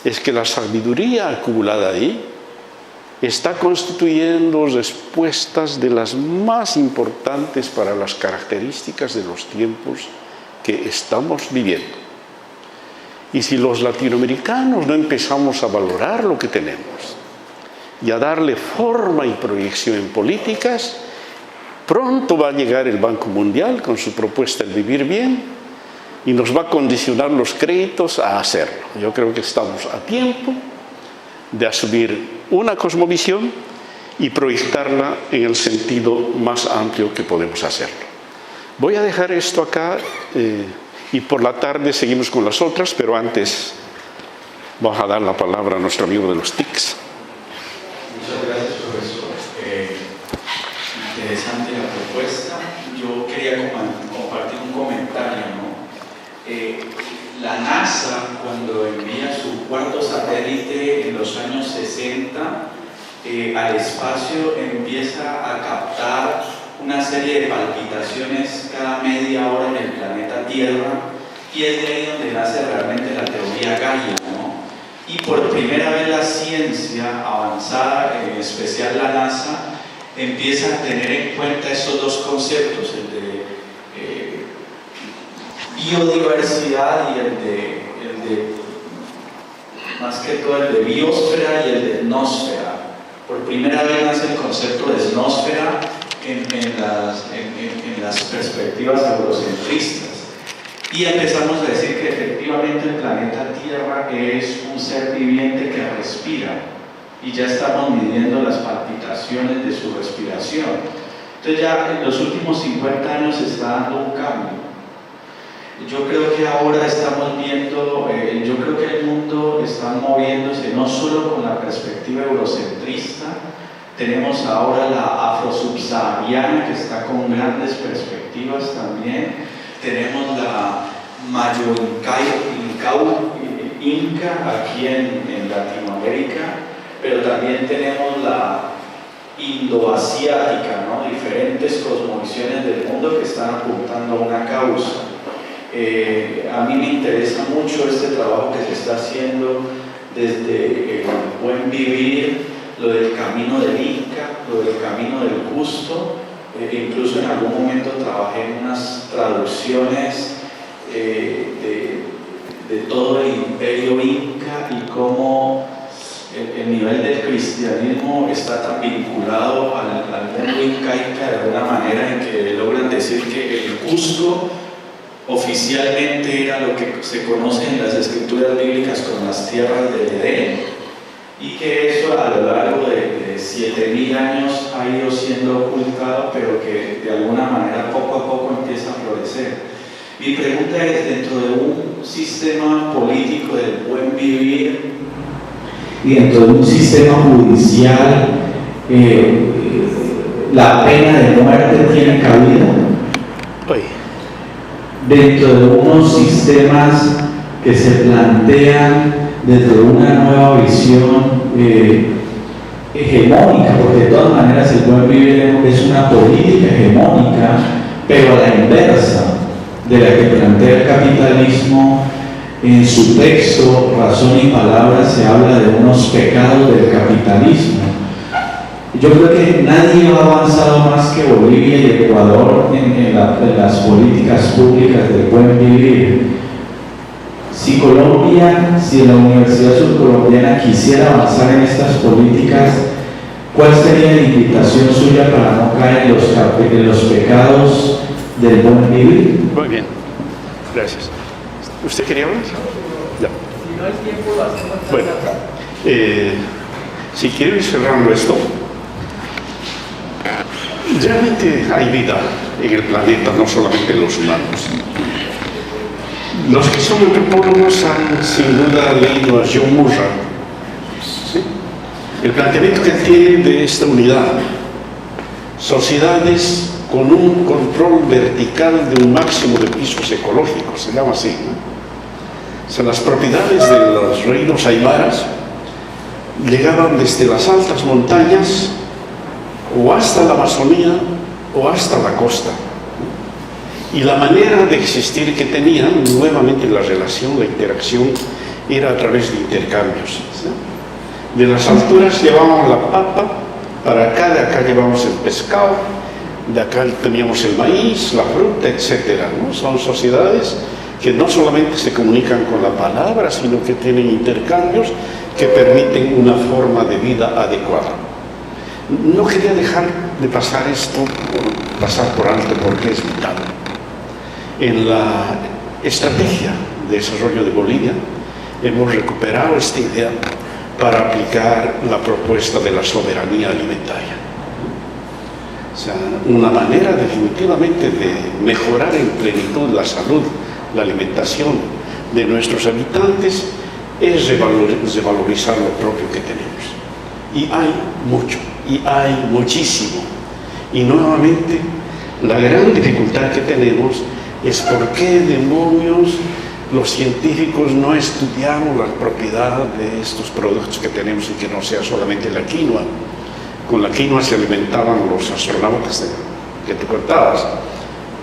es que la sabiduría acumulada ahí está constituyendo respuestas de las más importantes para las características de los tiempos que estamos viviendo. Y si los latinoamericanos no empezamos a valorar lo que tenemos y a darle forma y proyección en políticas, pronto va a llegar el Banco Mundial con su propuesta de vivir bien y nos va a condicionar los créditos a hacerlo. Yo creo que estamos a tiempo de asumir una cosmovisión y proyectarla en el sentido más amplio que podemos hacerlo. Voy a dejar esto acá y por la tarde seguimos con las otras, pero antes vamos a dar la palabra a nuestro amigo de los TICs. Muchas gracias, profesor. Interesante la propuesta. Yo quería compartir un comentario, ¿no? La NASA, cuando envía su cuarto satélite en los años 60 al espacio, empieza a captar una serie de palpitaciones cada media hora en el planeta Tierra, y es de ahí donde nace realmente la teoría Gaia, ¿no? Y por primera vez la ciencia avanzada, en especial la NASA, empieza a tener en cuenta estos dos conceptos, el de biodiversidad y el de más que todo el de biosfera y el de nosfera. Por primera vez nace el concepto de nosfera en las perspectivas eurocentristas, y empezamos a decir que efectivamente el planeta Tierra es un ser viviente que respira, y ya estamos midiendo las palpitaciones de su respiración. Entonces ya en los últimos 50 años se está dando un cambio. Yo creo que ahora estamos viendo, yo creo que el mundo está moviéndose no solo con la perspectiva eurocentrista, Tenemos ahora la afrosubsahariana, que está con grandes perspectivas también. Tenemos la Inca aquí en Latinoamérica, pero también tenemos la indoasiática, ¿no? Diferentes cosmovisiones del mundo que están apuntando a una causa. A mí me interesa mucho este trabajo que se está haciendo desde el buen vivir, lo del camino del Inca, lo del camino del Cusco. Incluso en algún momento trabajé en unas traducciones de todo el imperio Inca y cómo el nivel del cristianismo está tan vinculado al mundo incaica de alguna manera en que logran decir que el Cusco oficialmente era lo que se conoce en las escrituras bíblicas como las tierras del Edén, y que eso a lo largo de 7.000 años ha ido siendo ocultado, pero que de alguna manera poco a poco empieza a florecer. Mi pregunta es, dentro de un sistema político del buen vivir y dentro de un sistema judicial, ¿la pena de muerte tiene cabida? Dentro de unos sistemas que se plantean desde una nueva visión hegemónica, porque de todas maneras el buen vivir es una política hegemónica, pero a la inversa de la que plantea el capitalismo. En su texto, Razón y Palabra, se habla de unos pecados del capitalismo. Yo creo que nadie ha avanzado más que Bolivia y Ecuador en las políticas públicas del buen vivir. Si la Universidad Surcolombiana quisiera avanzar en estas políticas, ¿cuál sería la invitación suya para no caer en los pecados del buen vivir? Muy bien, gracias. ¿Usted quería hablar? Ya. Si no hay tiempo, lo hacemos. Bueno, si quiero ir cerrando esto, realmente hay vida en el planeta, no solamente los humanos. Los que son antropólogos han sin duda leído a John Murray, ¿sí? El planteamiento que tiene de esta unidad, sociedades con un control vertical de un máximo de pisos ecológicos, se llama así, ¿no? O sea, las propiedades de los reinos aymaras llegaban desde las altas montañas o hasta la Amazonía o hasta la costa. Y la manera de existir que tenían, nuevamente la relación, la interacción, era a través de intercambios, ¿sí? De las alturas llevábamos la papa, para acá, de acá llevábamos el pescado, de acá teníamos el maíz, la fruta, etc., ¿no? Son sociedades que no solamente se comunican con la palabra, sino que tienen intercambios que permiten una forma de vida adecuada. No quería dejar de pasar esto, pasar por alto, porque es vital. En la estrategia de desarrollo de Bolivia hemos recuperado esta idea para aplicar la propuesta de la soberanía alimentaria. O sea, una manera definitivamente de mejorar en plenitud la salud, la alimentación de nuestros habitantes es revalorizar lo propio que tenemos. Y hay mucho, y hay muchísimo. Y nuevamente, la gran dificultad que tenemos es por qué demonios los científicos no estudiamos la propiedad de estos productos que tenemos y que no sea solamente la quinoa. Con la quinoa se alimentaban los astronautas que te contabas.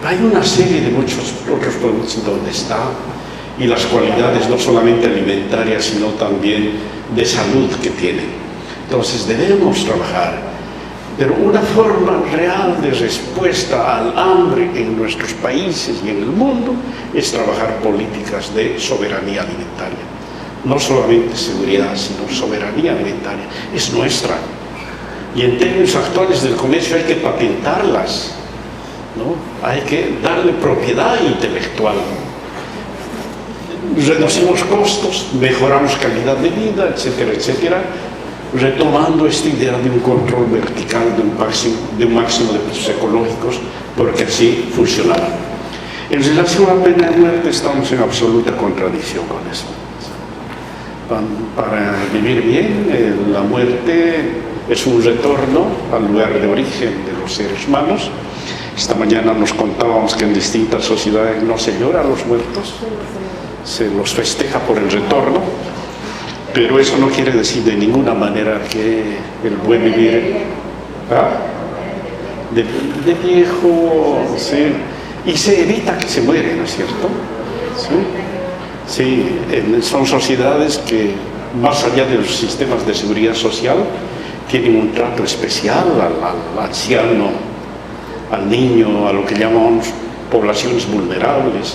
Hay una serie de muchos otros productos donde está, y las cualidades no solamente alimentarias, sino también de salud que tienen. Entonces debemos trabajar, pero una forma real de respuesta al hambre en nuestros países y en el mundo es trabajar políticas de soberanía alimentaria. No solamente seguridad, sino soberanía alimentaria. Es nuestra. Y en términos actuales del comercio hay que patentarlas, ¿no? Hay que darle propiedad intelectual. Reducimos costos, mejoramos calidad de vida, etcétera, etcétera, retomando esta idea de un control vertical, de un máximo de precios ecológicos, porque así funcionaba. En relación a la pena de muerte estamos en absoluta contradicción con eso. Para vivir bien, la muerte es un retorno al lugar de origen de los seres humanos. Esta mañana nos contábamos que en distintas sociedades no se llora a los muertos, se los festeja por el retorno, pero eso no quiere decir de ninguna manera que el buen vivir de viejo, ¿sí? Y se evita que se muere, ¿no es cierto? Sí, son sociedades que, más allá de los sistemas de seguridad social, tienen un trato especial al anciano, al niño, a lo que llamamos poblaciones vulnerables,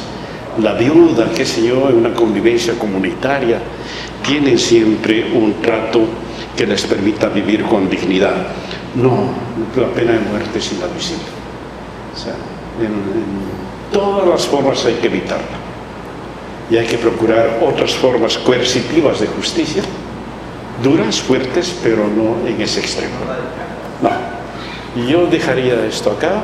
la viuda, qué sé yo, en una convivencia comunitaria, tienen siempre un trato que les permita vivir con dignidad. No, la pena de muerte es inadmisible. O sea, en todas las formas hay que evitarla. Y hay que procurar otras formas coercitivas de justicia, duras, fuertes, pero no en ese extremo. No. Y yo dejaría esto acá.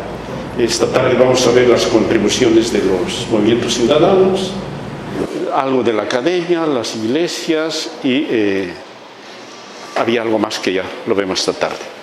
Esta tarde vamos a ver las contribuciones de los movimientos ciudadanos, algo de la academia, las iglesias y había algo más que ya lo vemos esta tarde.